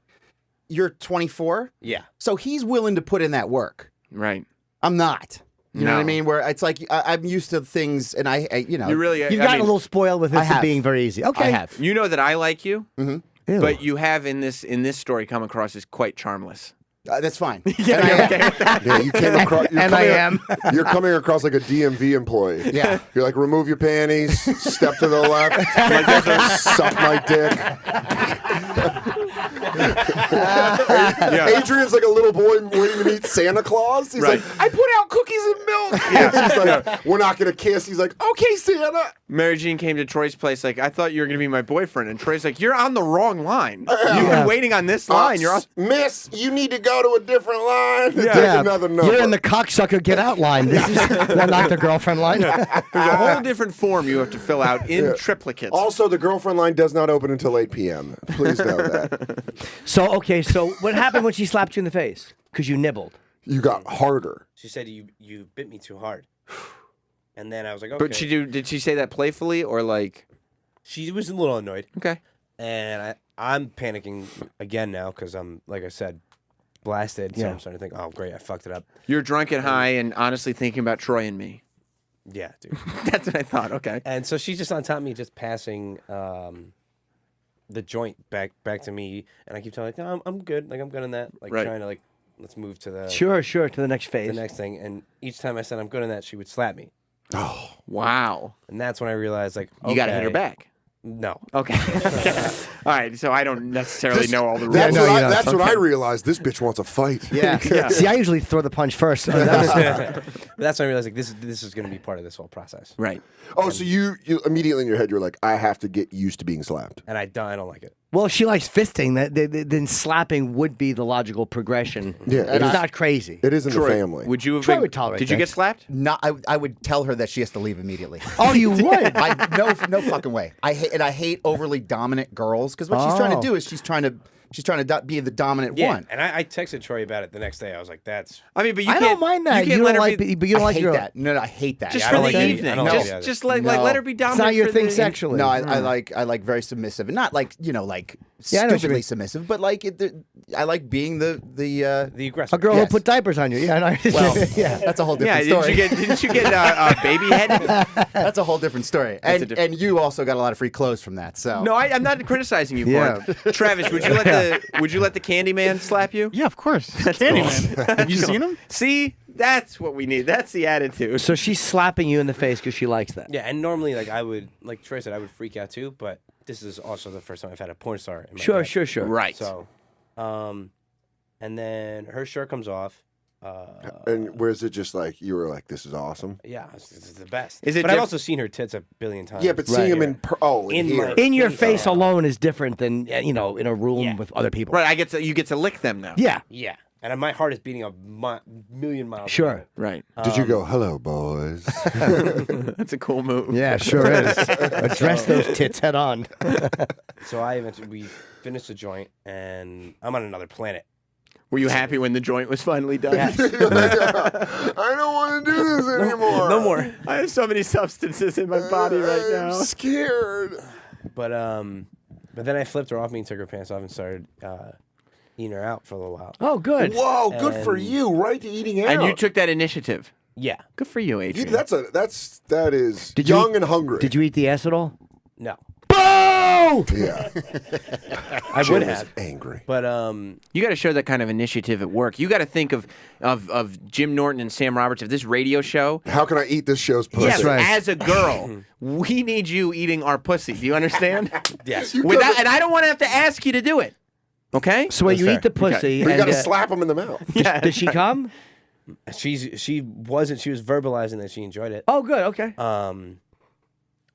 You're 24, Yeah. so he's willing to put in that work. Right. I'm not. You know what I No. mean? Where it's like I'm used to things, and I you know, You really. You've I gotten mean, a little spoiled with it I have. being very easy. Okay. I have. You know that I like you, Ew. but you have in this story come across as quite charmless. That's fine. Yeah, And I you're am. okay with that? Yeah, you came across. And I am. You're coming across like a DMV employee. Yeah. You're like, remove your panties, step to the left, suck my dick. Adrian's like a little boy waiting to meet Santa Claus. He's Right. like, I put out cookies and milk. He's like, we're not gonna kiss. He's like, okay, Santa. Mary Jean came to Troy's place like, I thought you were going to be my boyfriend. And Troy's like, you're on the wrong line. You've been waiting on this line. You're on... Miss, you need to go to a different line. Take Yeah. another number. You're in the cocksucker get out line. This is well, not the girlfriend line. There's a whole different form you have to fill out in triplicates. Also, the girlfriend line does not open until 8 p.m. Please know that. So what happened when she slapped you in the face? Because you nibbled. You got harder. She said you bit me too hard. And then I was like, okay. But did she say that playfully or like, She was a little annoyed. okay. And I'm panicking again now because I'm, like I said, blasted. So Yeah. I'm starting to think, oh, great, I fucked it up. You're drunk and high and honestly thinking about Troy and me. Yeah, dude. That's what I thought. Okay. And so she's just on top of me, just passing the joint back to me. And I keep telling her, like, no, I'm good. Like, I'm good on that. Like, Right. trying to, like, let's move to the Sure, to the next phase. the next thing. And each time I said I'm good on that, she would slap me. Oh, Wow. And that's when I realized, like, You got to hit her okay, back. No. Okay. All right. So I don't necessarily know all the rules. That's, no, you don't. that's what I realized. This bitch wants a fight. Yeah. Yeah. See, I usually throw the punch first. That's when I realized, like, this is going to be part of this whole process. Right. Oh, so you immediately in your head, you're like, I have to get used to being slapped. And I don't like it. Well, if she likes fisting, then slapping would be the logical progression. Yeah, It's it is. not crazy. It is in Troy, the family. would you have Troy been? would tolerate Did you that. get slapped? No, I would tell her that she has to leave immediately. Oh, you would? No fucking way. I hate overly dominant girls because what she's trying Oh. to do is she's trying to be the dominant one. And I texted Troy about it the next day. I was like, that's... I mean, but you I can't. don't mind that. You can't let don't her like, be, but you don't I like hate your. that. No, I hate that. just I for don't the like any- I evening. don't like Just, the other. just like No. let her be It's dominant. not your for thing the, sexually. No, I like very submissive, and not like like Yeah, I know what you stupidly mean. submissive, but like I like being the The aggressor. A girl Yes. who put diapers on you. Yeah, no, well, yeah. that's a whole Yeah. different story. Didn't you get baby head? That's a whole different story. That's a And different- and you also got a lot of free clothes from that. So No, I'm not criticizing you for Yeah. it. Travis, would you let the Candyman slap you? Yeah, of course. Candyman. Have you seen him? See, that's what we need. That's the attitude. So she's slapping you in the face because she likes that. Yeah, and normally, like, I would, like Troy said, I would freak out too, but this is also the first time I've had a porn star in my bed. Sure. Right. So, and then her shirt comes off. And where's it just like, you were like, this is awesome? Yeah, this is the best. Is it But I've diff- also seen her tits a billion times. Yeah, but seeing him in, In here. my- In your Face face off. alone is different than in a room Yeah. with other people. Right. You get to lick them now. Yeah. Yeah, and my heart is beating a million miles. Sure. Right. Did you go, hello, boys? That's a cool move. Yeah, sure is. Address those tits head on. So we finished the joint, and I'm on another planet. Were you happy when the joint was finally done? Yes. I don't want to do this anymore. No more. I have so many substances in my body right now. I'm scared. But then I flipped her off me and took her pants off and started eating her out for a little while. Oh, good. Whoa, good for And- you. Right to eating out. And you took that initiative. Yeah. Good for you, You- Adrian. that is Did you young eat- and hungry. Did you eat the ass at all? No. Boom! No! Yeah. I Jim would is have, angry. but You got to show that kind of initiative at work. You got to think of Jim Norton and Sam Roberts of this radio show. How can I eat this show's pussy? Yes, right. as a girl, we need you eating our pussy. Do you understand? yes, Without, and I don't want to have to ask you to do it. Okay? So wait, That's you fair. eat the pussy. But you and, got to slap him in the mouth. Yeah. Did she come? she was verbalizing that she enjoyed it. Oh, good. Okay.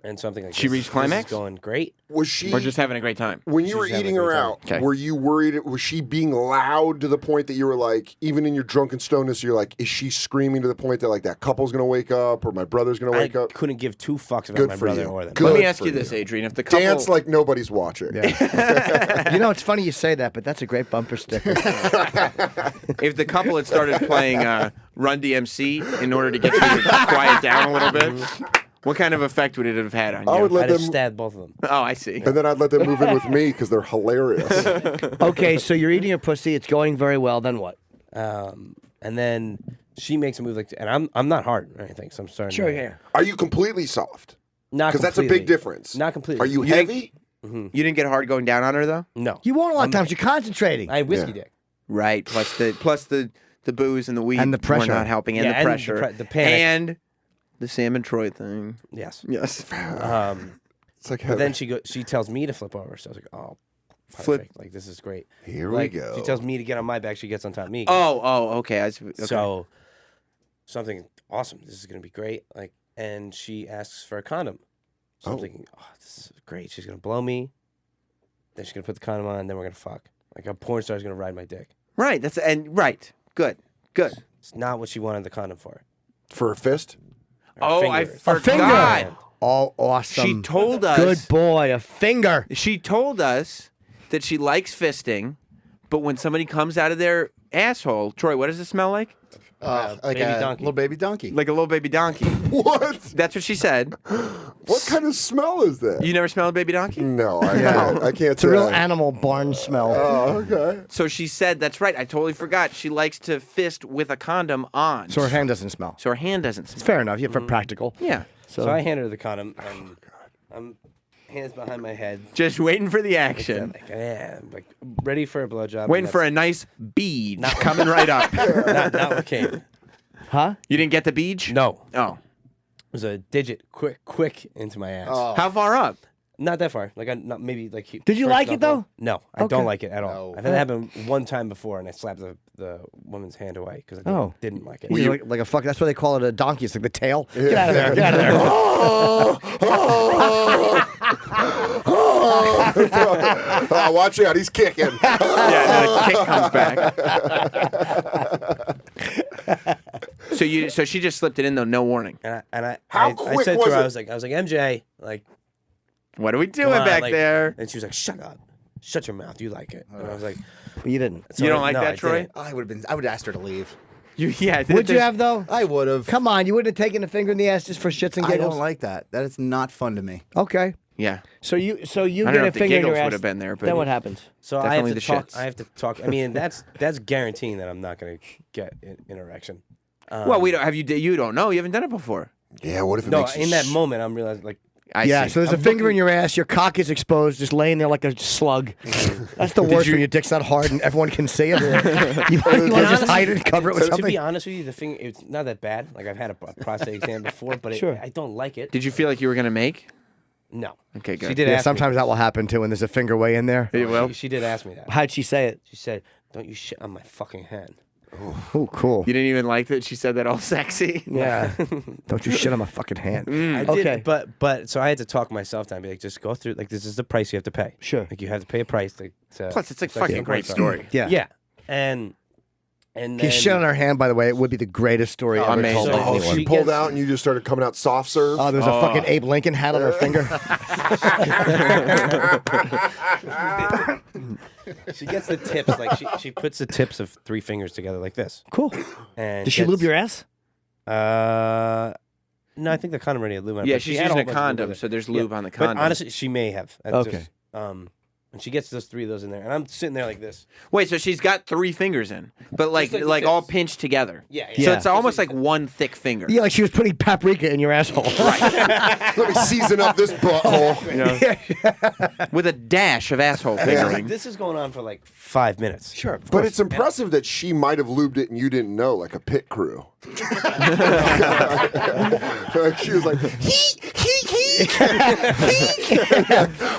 And something like She this, reached this climax? is going great. Was she? Or just having a great time? When you were She's having eating a her great time. out, Okay. were you worried? Was she being loud to the point that you were like, even in your drunken stoneness, you're like, is she screaming to the point that like that couple's gonna wake up or my brother's gonna wake I up? couldn't give two fucks about Good my for brother you. or them. Good Let me ask for you this, you. Adrian. If the couple, Dance like nobody's watching. You know, it's funny you say that, but that's a great bumper sticker. if the couple had started playing Run DMC in order to get you to quiet down a little bit, what kind of effect would it have had on you? I would let I'd have them, stabbed both of them. Oh, I see. and then I'd let them move in with me because they're hilarious. Okay, so you're eating your pussy. It's going very well. Then what? And then she makes a move like, and I'm not hard or anything, so I'm starting. to, Are you completely soft? Not Because that's a completely. big difference. Not completely. Are you You think- heavy? You didn't get hard going down on her though. No. You won't a lot of times. You're concentrating. I have whiskey Yeah. dick. Right. Plus the booze and the weed And the pressure. were not helping, and Yeah, the and the pressure, the panic. and the Sam and Troy thing. Yes. Yes. It's like But heavy. then she tells me to flip over. So I was like, oh, Flip. perfect. Like this is great. Here Like, we go. She tells me to get on my back. She gets on top of me. Okay. Okay. So something awesome. This is gonna be great. Like, and she asks for a condom. So I'm Oh. thinking, oh, this is great. She's gonna blow me. Then she's gonna put the condom on. And then we're gonna fuck. Like a porn star's gonna ride my dick. Right. Right. Good. It's not what she wanted the condom for. For a fist? Her I fingers. forgot. finger. Oh, awesome. She told us. Good boy. A finger. She told us that she likes fisting, but when somebody comes out of their asshole, Troy, what does it smell like? Like baby a donkey. little baby donkey. Like a little baby donkey. What? That's what she said. What kind of smell is that? You never smelled a baby donkey? No, I can't It's a real say. animal barn smell. Oh, okay. So she said, that's right. I totally forgot. She likes to fist with a condom on. So her hand doesn't smell. So her hand doesn't It's smell. fair enough. You're for practical. Yeah. So I handed her the condom, and I'm hands behind my head. Just waiting for the action. Like, yeah, like ready for a blowjob. Waiting and for a nice bead coming right up. that's not what came. Huh? You didn't get the beach? No, Oh. it was a digit quick into my ass. How far up? Not that far. Like I not maybe like. Did you first like it, level. though? No, I Okay. don't like it at all. No. I've had it happen one time before, and I slapped the woman's hand away because I didn't like it. Like a fuck. That's why they call it a donkey. It's like the tail. Get out of there. Get out of there. Oh, watch out, he's kicking. Yeah, the kick comes back. So she just slipped it in though, no warning. And How I quick said was to her, it? I was like MJ, like What are we come doing on, back like- there? And she was like, shut up, shut your mouth, you like it. And I was like, You didn't. so You don't I- like no, that, I Troy? didn't. I would have asked her to leave. Would Would you have though? I would have. Come on, you wouldn't have taken a finger in the ass just for shits and I giggles. don't like that. That is not fun to me. Okay. Yeah. So you I get don't know a if the finger in your giggles ass. would have been there, but Then what happens? So I have Definitely to the talk. shits. I have to talk. I mean, that's guaranteeing that I'm not gonna get an erection. well, we don't have you don't know. You haven't done it before. Yeah, what if it No, makes you in that moment, I'm realizing like Yeah, see. so there's a finger in your ass, your cock is exposed, just laying there like a slug. That's the worst when your dick's not hard and everyone can see it. you want to just hide it and cover it with to something? be honest with you, the thing it's not that bad. Like I've had a prostate exam before, but Sure. I don't like it. Did you feel like you were gonna make? No. Okay, good. She did Yeah, ask sometimes me. that will happen too when there's a finger way in there. It will. She did ask me that. How'd she say it? She said, "Don't you shit on my fucking hand." Oh, cool. You didn't even like that she said that all sexy. Yeah. Don't you shit on my fucking hand. I Okay. did, but so I had to talk myself down. Be like, just go through. Like this is the price you have to pay. Sure. Like you have to pay a price. Plus, it's like like fucking a great porn star. story. Yeah. Yeah, and His then, shit on her hand, by the way, it would be the greatest story ever amazing. told by So Oh, anyone. she She pulled gets- out and you just started coming out soft serve? Oh, there's a fucking Abe Lincoln hat on her finger. she gets the tips. Like she puts the tips of 3 fingers together like this. Cool. And Did she lube your ass? No, I think the condom already had lube on it. Yeah, but she she's had using a whole bunch of lube condom, with it. so there's Yeah, lube on the condom. But honestly, she may have. Okay. And she gets those 3 of those in there, and I'm sitting there like this. Wait, so she's got 3 fingers in, but like Just like all this. pinched together. Yeah. So it's almost like one thick finger. Yeah, like she was putting paprika in your asshole. Let me season up this butthole. With a dash of asshole Like, fingering. this is going on for like 5 minutes. Sure. But it's impressive that she might have lubed it and you didn't know, like a pit crew. Like, she was like,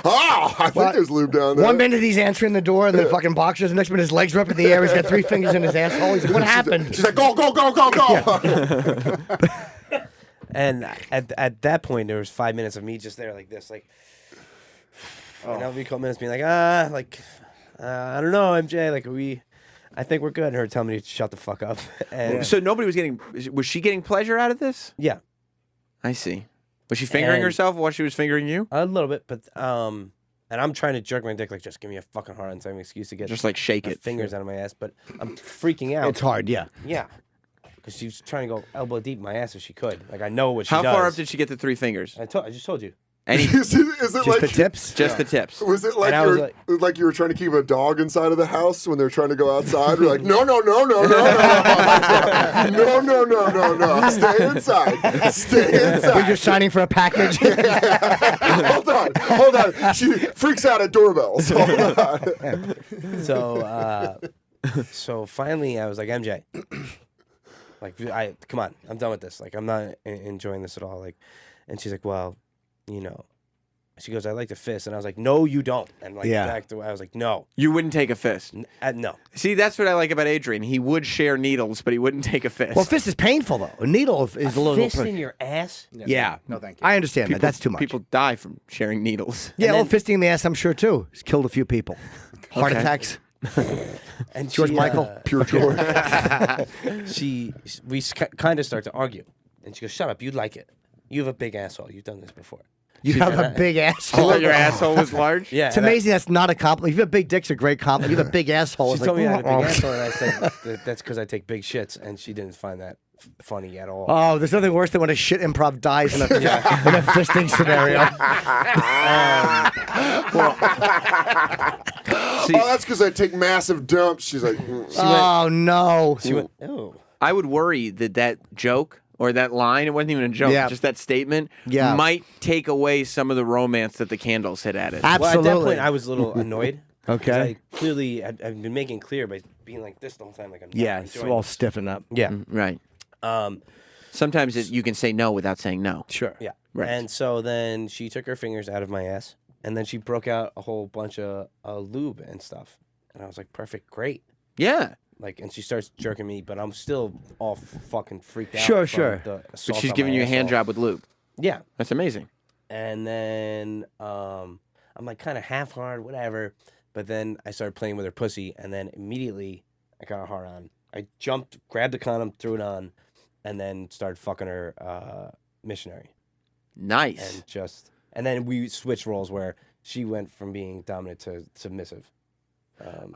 oh, I think there's lube down there. One minute he's answering the door in the fucking boxers. The next minute his legs are up in the air. He's got 3 fingers in his asshole. He's like, what happened? She's like, go, go, go, go, go. And at that point, there was 5 minutes of me just there like this, like, and every couple minutes being like, I don't know, MJ, like I think we're good. And her telling me to shut the fuck up. And So nobody was she getting pleasure out of this? yeah, I see. Was she fingering And- herself while she was fingering you? a little bit, but and I'm trying to jerk my dick, like, just give me a fucking hard on time excuse to get Just like shake my it. fingers out of my ass, but I'm freaking out. It's hard, yeah. Yeah. Because she was trying to go elbow deep in my ass if she could. Like, I know what she How does. far up did she get the 3 fingers? I just told you. Any, Is it Just like the tips? just the tips. Was it like And I you was were like you were trying to keep a dog inside of the house when they're trying to go outside? You're like, no, no, no, no, no, no, no, no, no, no, stay inside, stay When inside. you're signing for a package. Hold on. She freaks out at doorbells. Hold on. So finally I was like, MJ, like, come on, I'm done with this. Like, I'm not enjoying this at all. Like, and she's like, well, she goes, I like to fist. And I was like, no, you don't. And like, Yeah. back to, I was like, no, You wouldn't take a fist. no. See, that's what I like about Adrian. He would share needles, but he wouldn't take a fist. Well, fist is painful, though. A needle is a little... Fist in your ass? Yeah. No, thank you. I understand that. That's too much. People die from sharing needles. yeah, And fisting in the ass, I'm sure, too. It's killed a few people. Heart Okay. attacks. And George she, Michael. Pure joy. we kind of start to argue. And she goes, shut up, you'd like it. You have a big asshole. You've done this before. You have a big I asshole. thought your asshole was large? Yeah. It's amazing that's not a compliment. If you have a big dick's a great compliment. You have a big asshole. She It's told me I like, had a big asshole, and I said that's because I take big shits, and she didn't find that funny at all. Oh, there's nothing worse than when a shit improv dies in a fisting scenario. Oh, that's because I take massive dumps. She's like, Oh, no. She went, oh. I would worry that joke or that line, it wasn't even a joke, Yeah. just that statement, Yeah. might take away some of the romance that the candles had added. Well, at that Absolutely. point, I was a little annoyed. 'cause Okay. I clearly, I've been making clear by being like this the whole time, like I'm not Yeah, it's enjoying all this. stiffen up. Yeah. Right. Um, Sometimes you can say no without saying no. Sure. yeah. Right. And so then she took her fingers out of my ass, and then she broke out a whole bunch of lube and stuff. And I was like, perfect, great. Yeah. Like, and she starts jerking me, but I'm still all fucking freaked out. Sure, from sure. the But assault she's on giving my you a hand asshole. job with lube. Yeah. That's amazing. And then I'm like kind of half hard, whatever. But then I started playing with her pussy, and then immediately I got a hard on. I jumped, grabbed the condom, threw it on, and then started fucking her missionary. Nice. And then we switched roles where she went from being dominant to submissive.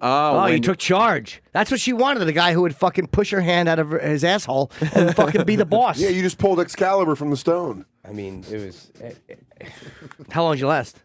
Oh, when you took charge. That's what she wanted. The guy who would fucking push her hand out of his asshole and fucking be the boss. yeah, you just pulled Excalibur from the stone. I mean, it was, How long did you last?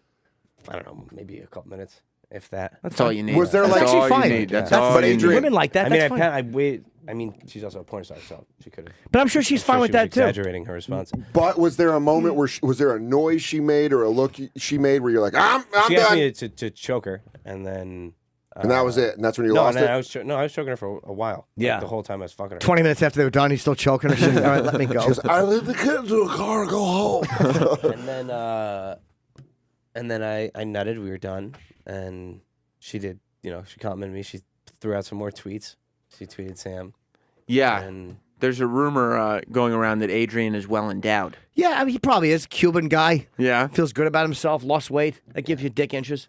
I don't know, maybe a couple minutes, if that. That's all you need. Was there That's like- all actually you fine. need. That's That's all But you Adrian- need. Women like that. I mean, That's fine. I mean, she's also a porn star, so she could have. But I'm sure she's fine with that too. Exaggerating her response. But was there a moment where was there a noise she made or a look she made where you're like, I'm She asked done, me to choke her, and then. and that was it, and that's when you No, lost no, it. I was choking her for a while. Like, Yeah. the whole time I was fucking her. 20 minutes after they were done, he's still choking her. She's like, all right, let me go. She goes, I leave the kid to the car and go home. and then I nutted. We were done, and she did. She complimented me. She threw out some more tweets. She tweeted Sam. Yeah. And There's a rumor going around that Adrian is well endowed. Yeah, I mean, he probably is. Cuban guy. Yeah. Feels good about himself. Lost weight. That gives you dick inches.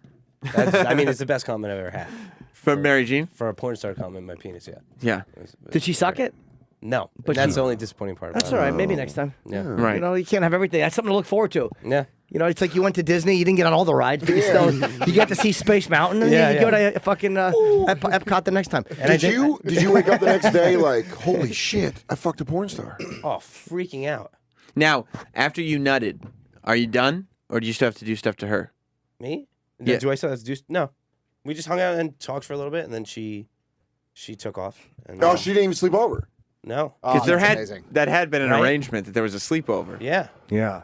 I mean, it's the best compliment I've ever had. From Mary Jean? For a porn star compliment, my penis, yeah. Yeah. Did she suck it? No, But but that's she- the only disappointing part. That's about all it. right. Maybe next time. Yeah. Right. You know, you can't have everything. That's something to look forward to. Yeah. You know, it's like you went to Disney, you didn't get on all the rides, but you still you get to see Space Mountain, and Yeah, you yeah. go to fucking Epcot the next time. Did you wake up the next day like, holy shit, I fucked a porn star? Oh, freaking out. Now, after you nutted, are you done? Or do you still have to do stuff to her? Me? Yeah. Do I still have to do? No. We just hung out and talked for a little bit, and then she took off. And No, she didn't even sleep over. No. Because Oh, that's amazing. that had been an Right? arrangement that there was a sleepover. Yeah. Yeah.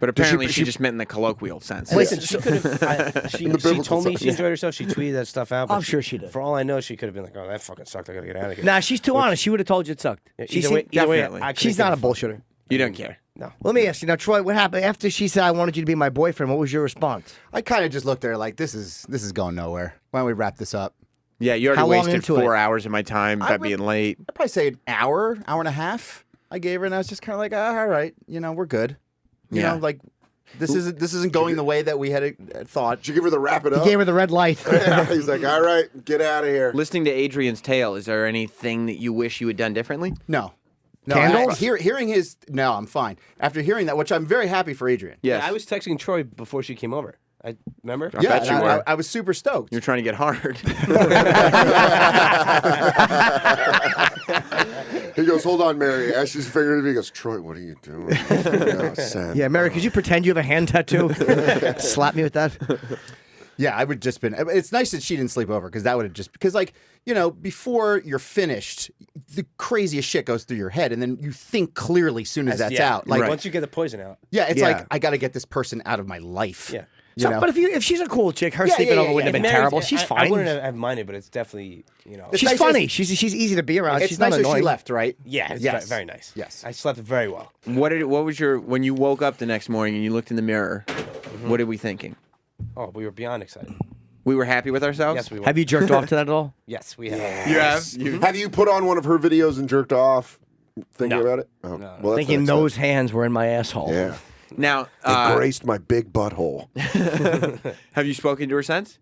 But apparently she- she just meant in the colloquial sense. Listen, she could have. She biblical told me sense. she enjoyed herself. She tweeted that stuff out. but I'm sure she did. For all I know, she could have been like, "Oh, that fucking sucked. I gotta get out of here." Nah, she's too honest. She would have told you it sucked. Yeah, She either way, seemed- definitely. I couldn't she's not a give fuck. bullshitter. You don't care. No. Let me ask you now, Troy. What happened after she said, "I wanted you to be my boyfriend"? What was your response? I kind of just looked at her like, this is going nowhere. Why don't we wrap this up? Yeah, you already How long wasted into 4 it? hours of my time by would- being late. I'd probably say an hour and a half. I gave her, and I was just kind of like, all right, we're good. You Yeah. know, like this isn't going the way that we had thought. Did you give her the wrap it He up? gave her the red light. He's like, all right, get out of here. Listening to Adrian's tale, is there anything that you wish you had done differently? No. Candles? Hearing his no, I'm fine. After hearing that, which I'm very happy for Adrian. Yes. Yeah, I was texting Troy before she came over. I remember. I Yeah, bet you and were. I was super stoked. You're trying to get hard. He goes, hold on, Mary. As she's figuring it, he goes, Troy, what are you doing? No, send. Yeah, Mary, could you pretend you have a hand tattoo? Slap me with that. Yeah, I would just been. It's nice that she didn't sleep over because that would have just because before you're finished, the craziest shit goes through your head, and then you think clearly as soon as that's yeah. out. Like, Right. Once you get the poison out. yeah, it's Yeah. like I got to get this person out of my life. Yeah. You So, know? but if she's a cool chick, her Yeah, sleeping yeah, over yeah, wouldn't yeah. have been Mary's- terrible. She's I fine. wouldn't have minded, but it's definitely It's She's nice funny. as- She's easy to be around. it's She's nice not that annoying. she left, right? Yeah, it's Yes. very nice. Yes. I slept very well. What was your when you woke up the next morning and you looked in the mirror? What are we thinking? Oh, we were beyond excited. We were happy with ourselves. Yes, we were. Have you jerked off to that at all? Yes, we have. You have. Have you put on one of her videos and jerked off thinking No. about it? Oh, No. well, that's Thinking next those hands were in my asshole. step. Yeah. Now, It graced my big butthole. have you spoken to her since?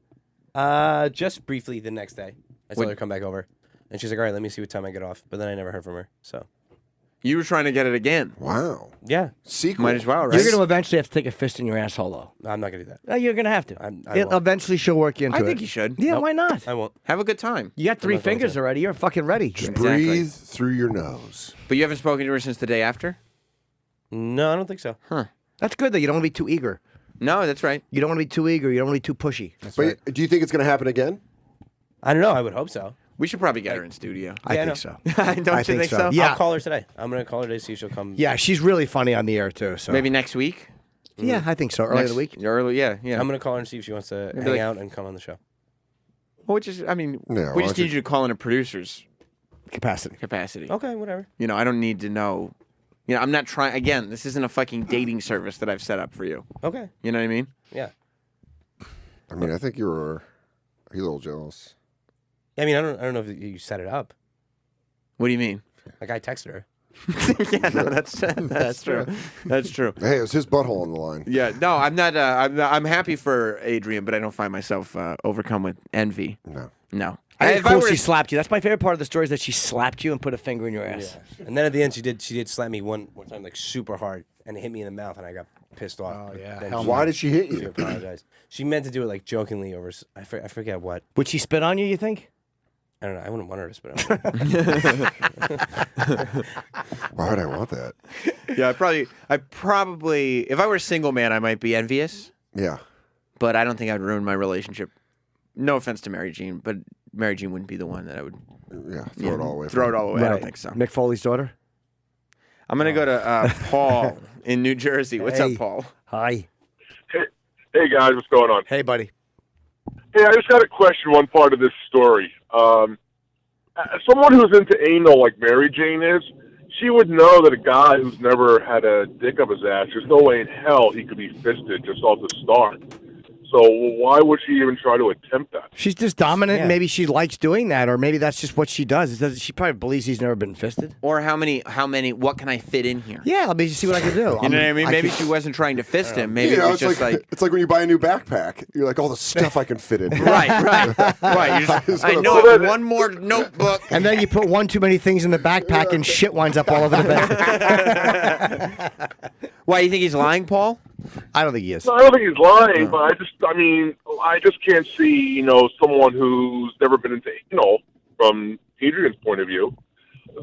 Just briefly the next day. I told her to come back over. And she's like, all right, let me see what time I get off. But then I never heard from her. So, You were trying to get it again. Wow. yeah. Sequel. Might as well, right? You're going to eventually have to take a fist in your asshole, though. I'm not going to do that. No, you're going to have to. I It- won't. eventually, she'll work you into I it. think you should. Yeah, Nope. why not? I won't. Have a good time. You got 3 not going fingers to. already. You're fucking ready. Just Exactly. breathe through your nose. But you haven't spoken to her since the day after? No, I don't think so. That's good, though. You don't want to be too eager. No, that's right. You don't want to be too eager. You don't want to be too pushy. But do you think it's going to happen again? I don't know. I would hope so. We should probably get her in studio. I Yeah, think no. so. Don't I you think think so. so? Yeah. I'll call her today. I'm going to call her today, see if she'll come. Yeah, she's really funny on the air, too. So Maybe next week. Yeah, I think so. Early in Next- the week. Early, yeah, yeah. I'm going to call her and see if she wants to Maybe hang like- out and come on the show. Well, we just why need don't you to call in a producer's Capacity. capacity. Okay, whatever. You know, I don't need to know. You know, I'm not trying. Again, this isn't a fucking dating service that I've set up for you. Okay. You know what I mean? Yeah. I mean, I think you're a little jealous. I mean, I don't know if you set it up. What do you mean? Like, I texted her. Yeah, no, that's true. That's true. Hey, it was his butthole on the line. Yeah, no, I'm not. I'm happy for Adrian, but I don't find myself overcome with envy. No. No. I think If it's cool were- she slapped you. That's my favorite part of the story is that she slapped you and put a finger in your ass. And then at the end, she did slap me one time, like, super hard, and it hit me in the mouth, and I got pissed off. Oh, yeah. Then Hell she- Why did she hit She you? apologized. She meant to do it, like, jokingly over, I forget what. Would she spit on you, you think? I don't know. I wouldn't want her to spit on me. Why would I want that? Yeah, I probably, if I were a single man, I might be envious, Yeah. but I don't think I'd ruin my relationship. No offense to Mary Jean, but Mary Jean wouldn't be the one that I would Yeah. Throw it all away. throw from it all away. I don't think so. Mick Foley's daughter? I'm gonna go to Paul in New Jersey. What's Hey. up, Paul? Hi. Hey guys, what's going on? Hey, buddy. Hey, I just got to question one part of this story. Someone who's into anal like Mary Jane is, she would know that a guy who's never had a dick up his ass, there's no way in hell he could be fisted just off the start. So why would she even try to attempt that? She's just dominant. Yeah. Maybe she likes doing that, or maybe that's just what she does. She probably believes he's never been fisted. Or how many? What can I fit in here? Yeah, let me just see what I can do. You know what I mean? Maybe she wasn't trying to fist him. Maybe You know, it was it's just like it's like when you buy a new backpack. You're like, all the stuff I can fit in. right. You're just, I know Well, one more notebook. And then you put one too many things in the backpack and shit winds up all over the bed. Why, you think he's lying, Paul? I don't think he is. No, I don't think he's lying, but I just can't see, someone who's never been into anal, from Adrian's point of view,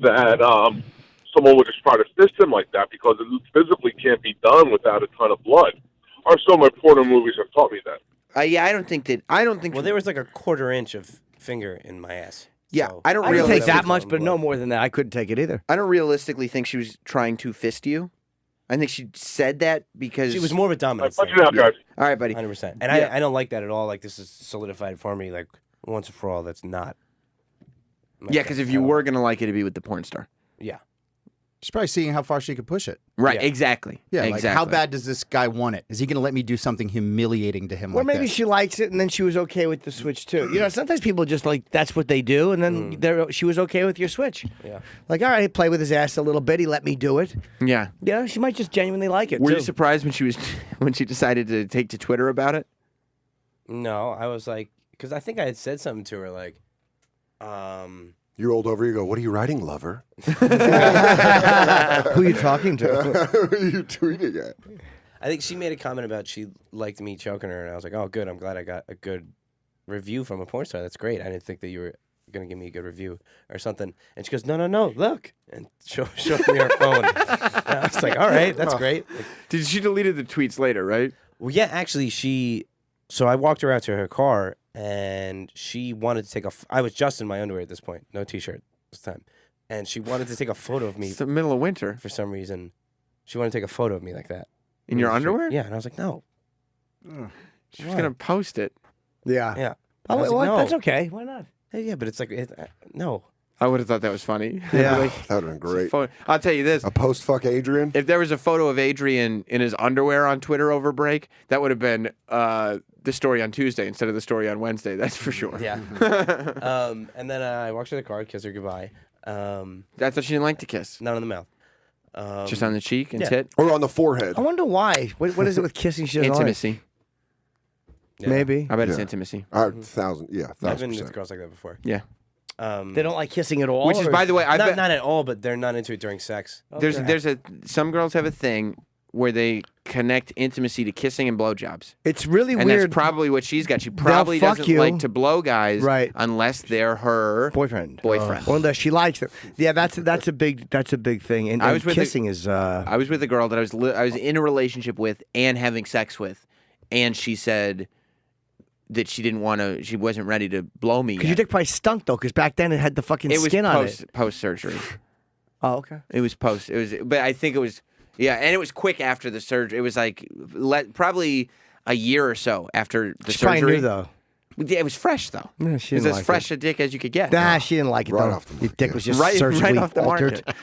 that someone would just try to fist him like that because it physically can't be done without a ton of blood. Or so my porno movies have taught me that. Yeah, I don't think that. I don't think. Well, there was like a 1/4 inch of finger in my ass. Yeah, so I don't I didn't really take that much, but no more than that. I couldn't take it either. I don't realistically think she was trying to fist you. I think she said that because She was more of a dominant. Punch it out, guys. All right, buddy. 100%. And Yeah. I don't like that at all. Like, this is solidified for me, like, once and for all. That's not. Yeah, because if you were gonna like it, it'd be with the porn star. Yeah. She's probably seeing how far she could push it. Right. Yeah. Exactly. Yeah, Exactly. like how bad does this guy want it? Is he going to let me do something humiliating to him? Or like maybe this? she likes it, and then she was okay with the switch too. You know, sometimes people just like that's what they do, and then she was okay with your switch. Yeah. Like, all right, play with his ass a little bit. He let me do it. Yeah. Yeah, she might just genuinely like it. Were too. you surprised when she decided to take to Twitter about it? No, I was like, because I think I had said something to her, like, You rolled over. You go, "What are you writing, lover?" Who are you talking to? Who are you tweeting at? I think she made a comment about she liked me choking her, and I was like, oh, good. I'm glad I got a good review from a porn star. That's great. I didn't think that you were going to give me a good review or something. And she goes, no, look. And showed me her phone. And I was like, all right, that's great. Like, Did she deleted the tweets later? Right. well, yeah, actually, so I walked her out to her car, and she wanted to take I was just in my underwear at this point, no T-shirt this time. And she wanted to take a photo of me It's the middle of winter. for some reason. She wanted to take a photo of me like that. In your underwear? Yeah, and I was like, no. She was gonna post it. Yeah. Yeah. Oh, I was well, like, no. that's okay. Why not? Hey, yeah, but it's like, no. I would have thought that was funny. Yeah. Like, That would have been great. I'll tell you this. A post fuck Adrian. If there was a photo of Adrian in his underwear on Twitter over break, that would have been the story on Tuesday instead of the story on Wednesday. That's for sure. Yeah. And then I walked to the car, kissed her goodbye. That's what she didn't like to kiss. Not on the mouth. Just on the cheek and yeah. tit. Or on the forehead. I wonder why. What is it with kissing? She doesn't like? Intimacy. Yeah. Maybe. I bet it's Yeah. intimacy. 1,000. Yeah, I've been 1,000%. with girls like that before. Yeah. They don't like kissing at all. Which is, or by the way, I bet Not at all, but they're not into it during sex. there's some girls have a thing where they connect intimacy to kissing and blowjobs. It's really And weird. that's probably what she's got. She probably fuck doesn't you. like to blow guys Right. unless they're her boyfriend. boyfriend. Or unless she likes them. Yeah, that's a big thing. And, I was with kissing is. I was with a girl that I was in a relationship with and having sex with, and she said that she didn't want to. She wasn't ready to blow me. Because your Yet. dick probably stunk though, because back then it had the fucking It was skin on it. post surgery. Oh, okay. It was post. It was, but I think it was. Yeah, and it was quick after the surgery. It was like probably a year or so after the She surgery. probably knew though. Yeah, it was fresh though. Yeah, she it was didn't as like fresh a dick as you could get. Nah, she didn't like it Right though. off the Your dick was just Right surgically off the altered. market.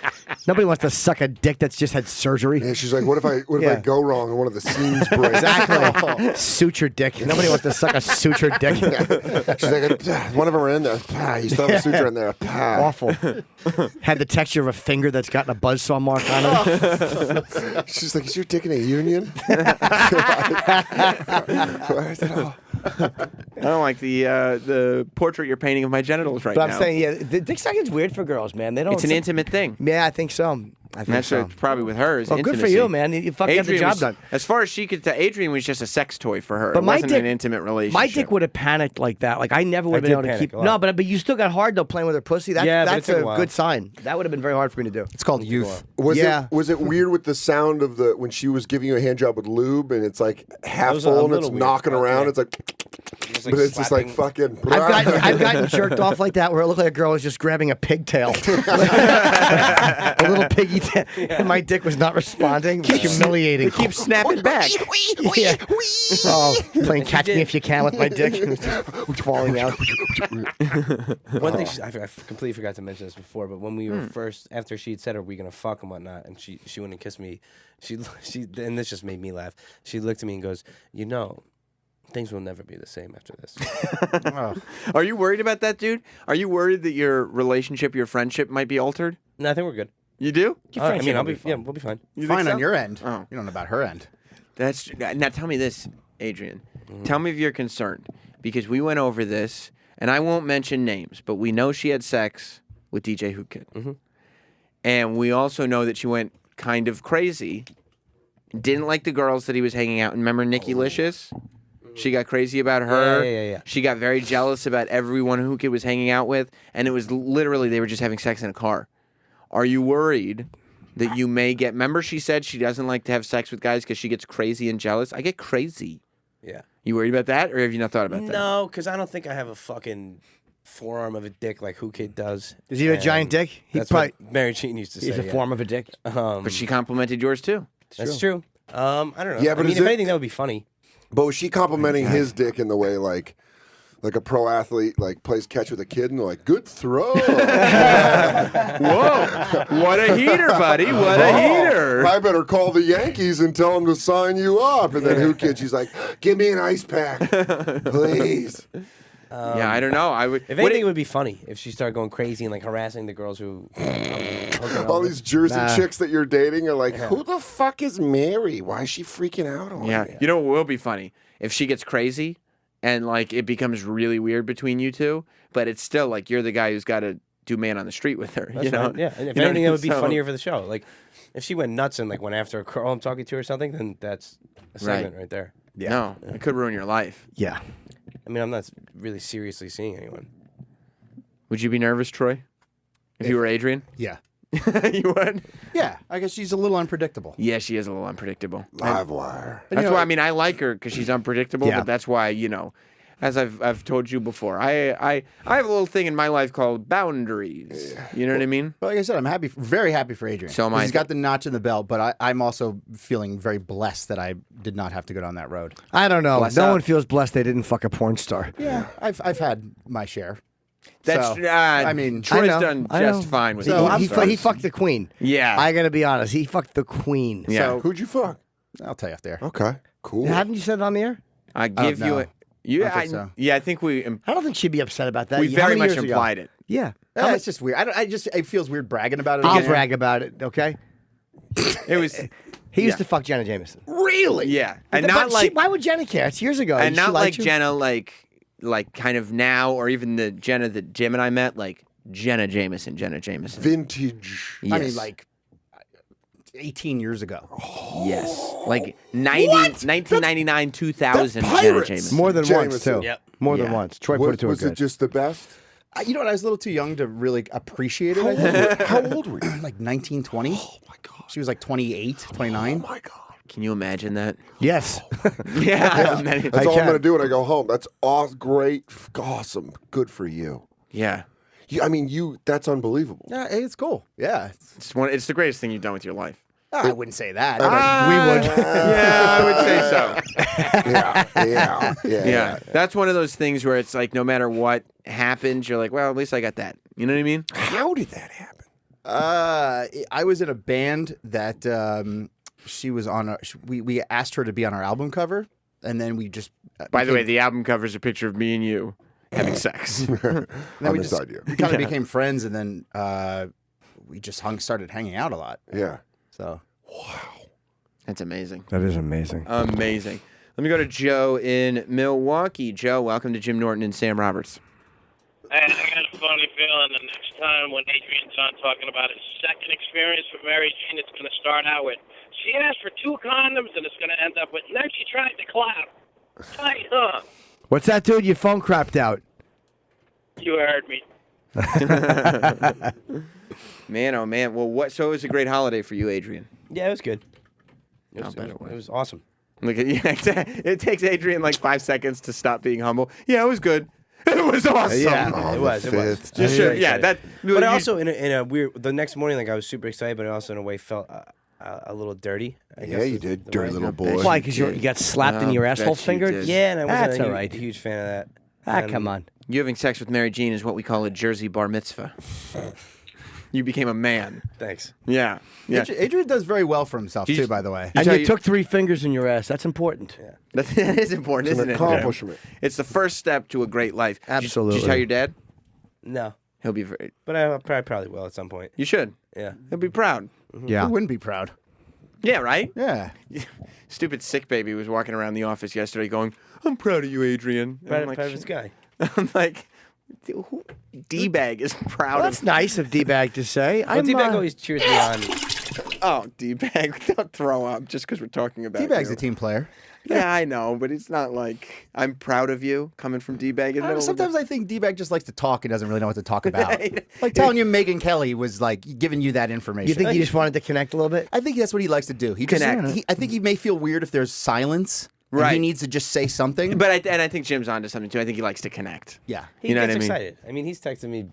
Nobody wants to suck a dick that's just had surgery. Yeah, she's like, what if I Yeah. go wrong and one of the seams breaks? Exactly. Suture dick. Nobody wants to suck a suture dick. She's like, one of them are in there. You still have a suture in there. Awful. Had the texture of a finger that's gotten a buzzsaw mark on it. She's like, is your dick in a union? I don't like the portrait you're painting of my genitals right But now. I'm saying, yeah, the dick sucking's weird for girls, man. They don't. It's an intimate thing. Yeah, I think so. I And think that's so. what probably with her is Well, good for intimacy. you, man. You fucking got the job was, done. As far as she could tell, Adrian was just a sex toy for her. But it my wasn't dick- an intimate relationship. My dick would have panicked like that. Like I never would have I been able did to panic keep. a lot. No, but you still got hard though playing with her pussy. That's Yeah, but it that's took a a while. good sign. That would have been very hard for me to do. It's called youth. Was Yeah. it weird with the sound of the when she was giving you a hand job with lube and it's like half was a full and it's little weird. knocking around? Yeah. It's like, Just, but it's just like fucking. I've gotten jerked off like that where it looked like a girl was just grabbing a pigtail, a little piggy tail, and my dick was not responding. It was humiliating. It keeps snapping back. Yeah. Oh, playing catch me if you can with my dick, it's falling out. One thing I completely forgot to mention this before, but when we were first, after she'd said, "Are we gonna fuck and whatnot?" and she went and kissed me, she and this just made me laugh. She looked at me and goes, "You know, things will never be the same after this." Are you worried about that, dude? Are you worried that your relationship, your friendship might be altered? No, I think we're good. You do? I mean, we'll be fine. You think Fine so? on your end. Oh. You don't know about her end. That's now. Tell me this, Adrian. Tell me if you're concerned because we went over this, and I won't mention names, but we know she had sex with DJ Hoot Kid, and we also know that she went kind of crazy. Didn't like the girls that he was hanging out. And remember Nikki Licious? She got crazy about her. Yeah. She got very jealous about everyone who Kid was hanging out with, and it was literally they were just having sex in a car. Are you worried that you may get? Remember, she said she doesn't like to have sex with guys because she gets crazy and jealous. I get crazy. Yeah. You worried about that, or have you not thought about that? No, because I don't think I have a fucking forearm of a dick like Who Kid does. Does he have a giant And dick? That's what Mary Jean used to say. He's a yeah. form of a dick. But she complimented yours too. That's true. I don't know. Yeah, but I mean, is if it- anything, that would be funny. But was she complimenting his dick in the way like a pro athlete like plays catch with a kid and they're like, good throw. Whoa! What a heater, buddy! What a heater! I better call the Yankees and tell them to sign you up. And then Who Kid? She's like, give me an ice pack, please. Yeah, I don't know. I would. If would anything, it- it would be funny if she started going crazy and like harassing the girls who. hooking up All with- these Jersey chicks that you're dating are like, who the fuck is Mary? Why is she freaking out on Yeah, me? you know what will be funny if she gets crazy, and like it becomes really weird between you two, but it's still like you're the guy who's got to do man on the street with her. That's you know? fine, yeah. And if You know what I anything, mean? that would be So- funnier for the show. Like, if she went nuts and like went after a girl I'm talking to or something, then that's a segment right there. No, it could ruin your life. Yeah. I mean, I'm not really seriously seeing anyone. Would you be nervous, Troy, if you were Adrian? Yeah. You would. Yeah. I guess she's a little unpredictable. Yeah, she is a little unpredictable. Live wire. That's why I mean I like her because she's unpredictable. Yeah. But that's why as I've told you before, I have a little thing in my life called boundaries. You know what I mean? But like I said, I'm happy, very happy for Adrian. So am 'Cause I. He's got the notch in the belt, but I'm also feeling very blessed that I did not have to go down that road. I don't know. Bless no up. one feels blessed they didn't fuck a porn star. Yeah, I've had my share. That's So, I mean, Troy's I know, done I know. just fine with So it. He fucked the queen. Yeah. I got to be honest. He fucked the queen. Yeah. So Who'd you fuck? I'll tell you after. Okay, cool. Haven't you said it on the air? I give you no. a. You, I don't think so. Yeah, I think we I don't think she'd be upset about that. we How very many much years ago? implied it. Yeah. Yeah, it's just weird. It feels weird bragging about it. I'll again. brag about it, okay? It was He used Yeah. to fuck Jenna Jameson. Really? yeah, and But not like why would Jenna care? It's years ago. and She not liked like you? Jenna like kind of now or even the Jenna that Jim and I met like Jenna Jameson. Vintage. Yes. I mean, like 18 years ago. yes, like 1999 2000 Jenna pirates. Jameson. More than once, Jameson. too. Yep. More than Yeah. once. Troy put it to Was a it good. just the best? You know what? I was a little too young to really appreciate it. I think. How old were you? Like 19, 20. Oh my god. She was like 28, 29. Oh my god. Can you imagine that? Yes. Yeah, That's all I'm can. going to do when I go home. That's great, awesome, good for you. yeah. I mean, that's unbelievable. Yeah, it's cool. Yeah. It's the greatest thing you've done with your life. I wouldn't say that. we would. Yeah, I would say so. Yeah. That's one of those things where it's like no matter what happens, you're like, well, at least I got that. You know what I mean? How did that happen? I was in a band that she was on. We asked her to be on our album cover, and then we just. By the way, the album cover is a picture of me and you having sex. then on we this just idea. we kind of became friends, and then we just started hanging out a lot. Yeah. So That's amazing. That is amazing. Amazing. Let me go to Joe in Milwaukee. Joe, welcome to Jim Norton and Sam Roberts. I got a funny feeling the next time when Adrian's on talking about his second experience with Mary Jane, it's going to start out with, she asked for 2 condoms, and it's going to end up with, then she tried to clap. Tight, huh? What's that, dude? Your phone crapped out. You heard me. Man, oh man. Well, so it was a great holiday for you, Adrian. Yeah, it was good. I'll bet it was. It was awesome. Look at it takes Adrian like 5 seconds to stop being humble. Yeah, it was good. It was awesome. Yeah. On It the was. fifth. Just sure, yeah, that. But I also, in a weird, the next morning, like I was super excited, but I also in a way felt a little dirty. I Yeah, guess you is did, the dirty way. little boy. Why? Because you got slapped in your bet asshole you finger? did. Yeah, and I That's wasn't all a right. huge fan of that. And Come on. You having sex with Mary Jean is what we call a Jersey bar mitzvah. You became a man. Thanks. Yeah. Yeah. Adrian does very well for himself You- too. By the way, And tell you you- took 3 fingers in your ass. That's important. That is important, It's isn't an it? accomplishment. It's the first step to a great life. Did Absolutely. you tell your dad? No, He'll be very. but I probably will at some point. You should. Yeah. He'll be proud. Yeah. Who wouldn't be proud? Yeah, right? Yeah. Stupid sick baby was walking around the office yesterday going, I'm proud of you, Adrian. And I'm like, Proud of this guy. I'm like, D-bag is proud Well, of. that's nice of D-Bag to say. Well, D-Bag always cheers me on. Oh, D-bag, don't throw up just because we're talking about D-Bag's you. a team player. Yeah, I know, but it's not like I'm proud of you coming from D-Bag. Isn't it a little Sometimes bit- I think D-Bag just likes to talk and doesn't really know what to talk about. Like telling you Megyn Kelly was like giving you that information. You think he just wanted to connect a little bit? I think that's what he likes to do. He just, Connect. I think he may feel weird if there's silence And Right. he needs to just say something. But I think Jim's onto something too. I think he likes to connect. yeah. You know what gets I mean? excited. I mean, he's texted me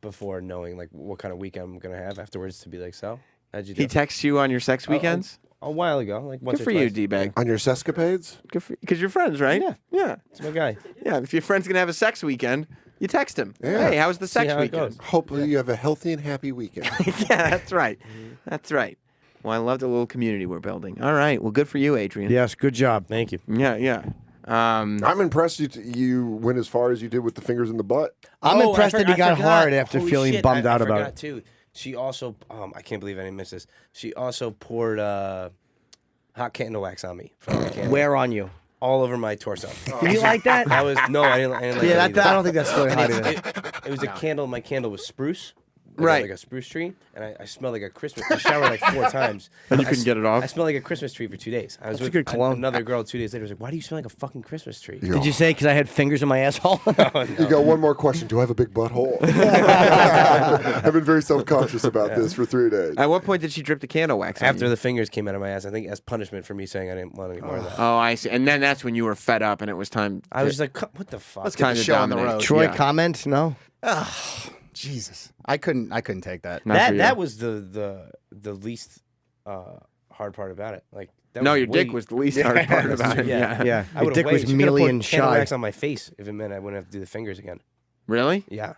before knowing like what kind of week I'm gonna have afterwards to be like, so how'd you do? He texts you on your sex weekends? a while ago, like once Good or for you, twice. D-bag. On your sescapades? Good for because you're friends, right? Yeah. Yeah. It's my guy. Yeah. If your friend's gonna have a sex weekend, you text him. Yeah. Hey, how's the sex how it weekend? goes. Hopefully you have a healthy and happy weekend. Yeah, that's right. That's right. Well, I love the little community we're building. All right. Well, good for you, Adrian. Yes, good job. Thank you. Yeah, yeah. I'm impressed you went as far as you did with the fingers in the butt. I'm Oh, impressed that he I got forgot. hard after Holy feeling shit, bummed I out about forgot it. Too. She also, I can't believe I didn't miss this. She also poured hot candle wax on me. From the candle. Where on you? All over my torso. Did you like that? That was no, I didn't like Yeah, that. that, I don't think that's really hot either. either. It was a candle. My candle was spruce. Right. Like a spruce tree, and I smelled like a Christmas. I showered like 4 times. And you I couldn't get it off? I smelled like a Christmas tree for 2 days. I was That's a with good cologne. another girl 2 days later. Was like, why do you smell like a fucking Christmas tree? Did you say because I had fingers in my asshole? You got one more question. Do I have a big butthole? I've been very self-conscious about this for 3 days. At what point did she drip the candle wax on After you? the fingers came out of my ass, I think as punishment for me saying I didn't want any more of that. Oh, I see. And then that's when you were fed up and it was time. I was just like, what the fuck? Let's get time the to show on the dominate. road. Troy, Yeah. comment? No. Jesus, I couldn't take that. Not for you. that was the least hard part about it. Like that No, was your way- dick was the least hard part about it. Yeah. Yeah, I your would've dick was waited. She could've mealy put and candle shy. wax on my face if it meant I wouldn't have to do the fingers again. Really? Yeah.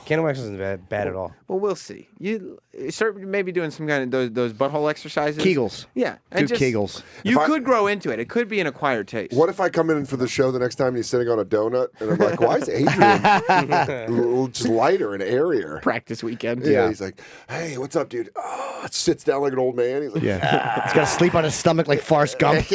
Candle wax wasn't bad at all. Well, we'll see. You start maybe doing some kind of those butthole exercises. Kegels. Yeah. Do And just, Kegels. You If I- could grow into it. It could be an acquired taste. What if I come in for the show the next time and he's sitting on a donut and I'm like, why is Adrian a little just lighter and airier? Practice weekend. Yeah, he's like, hey, what's up, dude? Oh, sits down like an old man. He's like, Yeah. He's got to sleep on his stomach like Forrest Gump.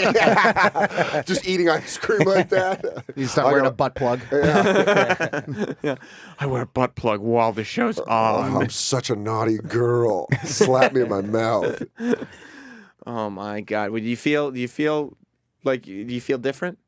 just eating ice cream like that. You start wearing a butt plug. Yeah. I wear a butt plug while the show's on. I'm such a naughty girl. Slap me in my mouth. Oh my God. Do you feel different?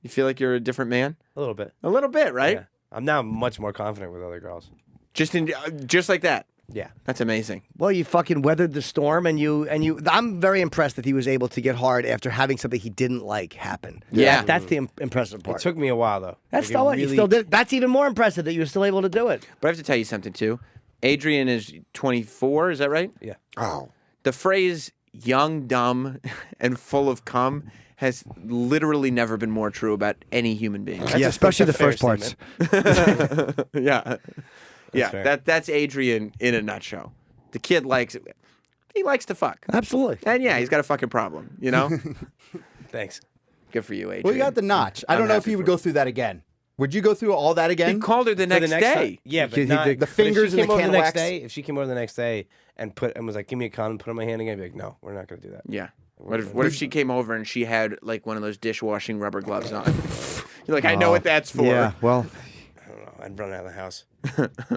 You feel like you're a different man? A little bit. A little bit, right? Yeah. I'm now much more confident with other girls. Just like that. Yeah. That's amazing. Well, you fucking weathered the storm, and you. I'm very impressed that he was able to get hard after having something he didn't like happen. Yeah. That's the impressive part. It took me a while though. That's Like, still it what you really- still did. That's even more impressive that you were still able to do it. But I have to tell you something too. Adrian is 24, is that right? Yeah. Oh. The phrase young, dumb, and full of cum has literally never been more true about any human being. Yeah, especially the fair first parts. Yeah. Yeah. fair. That's Adrian in a nutshell. The kid likes it. He likes to fuck. Absolutely. And yeah, he's got a fucking problem, you know? Thanks. Good for you, Adrian. Well, you got the notch. I don't know if happy you would for go through that again. Would you go through all that He again? called her the For next the day. time- yeah, but He- not, the but if fingers she and came the over candle next wax? day. If she came over the next day and was like, "Give me a condom, put it on my hand again," I'd be like, "No, we're not going to do that." Yeah. What if she came over and she had like one of those dishwashing rubber gloves on? You're like, I know what that's for. Yeah. Well, I don't know. I'd run out of the house.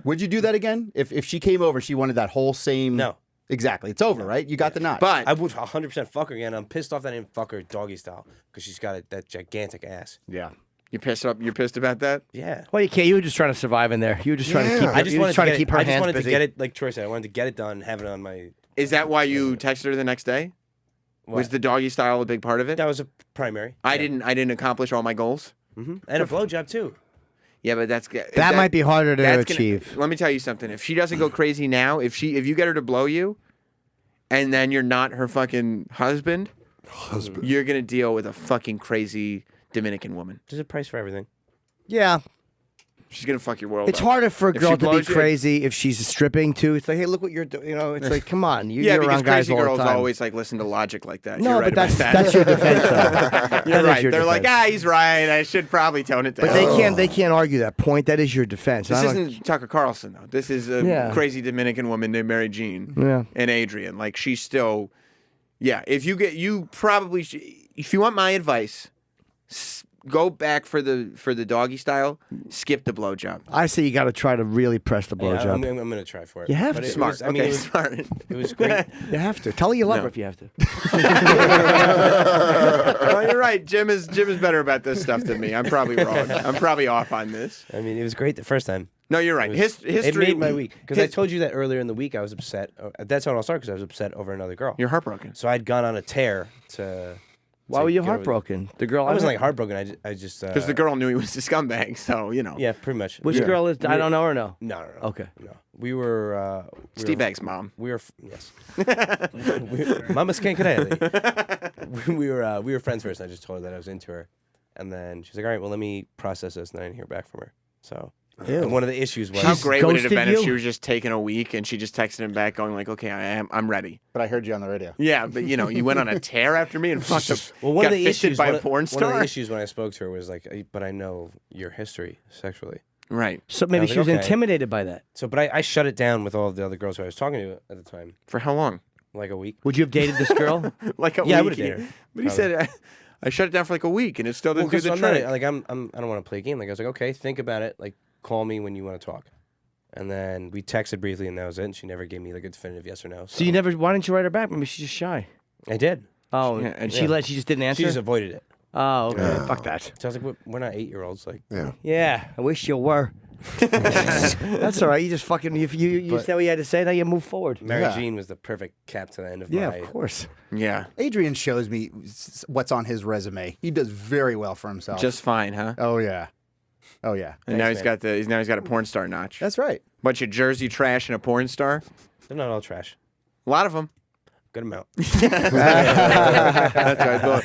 Would you do that again? If she came over, she wanted that whole same. No. Exactly. It's over, right? You got the notch. But I would 100% fuck her again. I'm pissed off that I didn't fuck her doggy style because she's got that gigantic ass. yeah. you're pissed about that? Yeah. Well, you can't. You were just trying to survive in there. You were just trying to keep. I just you were wanted trying to to get keep her I just hands wanted busy. to get it, like Troy said, I wanted to get it done, have it on my. Is that why you texted her the next day? Was What? the doggy style a big part of it? That was a primary. I didn't accomplish all my goals. And a blowjob too. Yeah, but That might be harder to that's gonna- achieve. Let me tell you something. If she doesn't go crazy now, if you get her to blow you, and then you're not her fucking husband, you're gonna deal with a fucking crazy Dominican woman. There's a price for everything. Yeah. She's gonna fuck your world It's up. harder for a If girl she to be blows you- crazy if she's stripping too. It's like, hey, look what you're doing. You know, it's like, come on, Yeah, you're because around guys crazy all girls the time. always like listen to logic like that. No, You're right but about that. that's your defense. Though. You're That is right. your They're like, defense. he's right. I should probably tone it down. But they can't argue that point. That is your defense. This I don't- isn't Tucker Carlson though. This is a Yeah. crazy Dominican woman named Mary Jean. Yeah. And Adrian. Like she's still, yeah. If you probably if you want my advice, go back for the doggy style. Skip the blowjob. I say you got to try to really press the Yeah, blowjob. I'm going to try for it. You have But to. it Smart. was- I mean, okay, it was, smart. it was great. You have to. Tell her you love No. her if you have to. No, you're right. Jim is better about this stuff than me. I'm probably wrong. I'm probably off on this. I mean, it was great the first time. No, you're right. It was- History It made my week because I his- told you that earlier in the week I was upset. That's how it all started because I was upset over another girl. You're heartbroken. So I'd gone on a tear to Why to were you get over- heartbroken? The girl I wasn't like heartbroken. I just Because the girl knew he was a scumbag, so you know. Yeah, pretty much. Which girl is? I don't know or no. No. Okay. No. We were. Steve Egg's mom. We were yes. Mama Skankarelli. We were friends first. And I just told her that I was into her, and then she's like, "All right, well, let me process this." And I didn't hear back from her. So and one of the issues was How great would it have ghosted been if you? she was just taking a week and she just texted him back, going like, "Okay, I'm ready." But I heard you on the radio. Yeah, but you know, you went on a tear after me and fucked up. well, one got of the fisted issues by one a of- porn One of star. the issues when I spoke to her was like, "But I know your history sexually." Right. So maybe was she like, was okay. intimidated by that. So, but I shut it down with all the other girls who I was talking to at the time, For how long? like a week. Would you have dated this girl? Like a Yeah, I week. would've dated her, But he said, I shut it down for like a week and it still didn't do the I'm trick. not, like I don't want to play a game. Like I was like, okay, think about it. Like call me when you want to talk. And then we texted briefly, and that was it. And she never gave me like a definitive yes or no. So you never? Why didn't you write her back? Maybe she's just shy. I did. Oh, Yeah, and yeah. she just didn't answer. She just avoided it. Oh, okay. Fuck that. So I was like, we're not 8-year-olds. Like, Yeah. Yeah, I wish you were. That's all right. You just fucking you said what you had to say. Now you move forward. Mary Yeah. Jean was the perfect cap to the end of Yeah, my. of course. Yeah. Adrian shows me what's on his resume. He does very well for himself. Just fine, huh? Oh yeah. Oh yeah. And now he's man. got a porn star notch. That's right. Bunch of Jersey trash and a porn star. They're not all trash. A lot of them. Good amount. That's what I thought.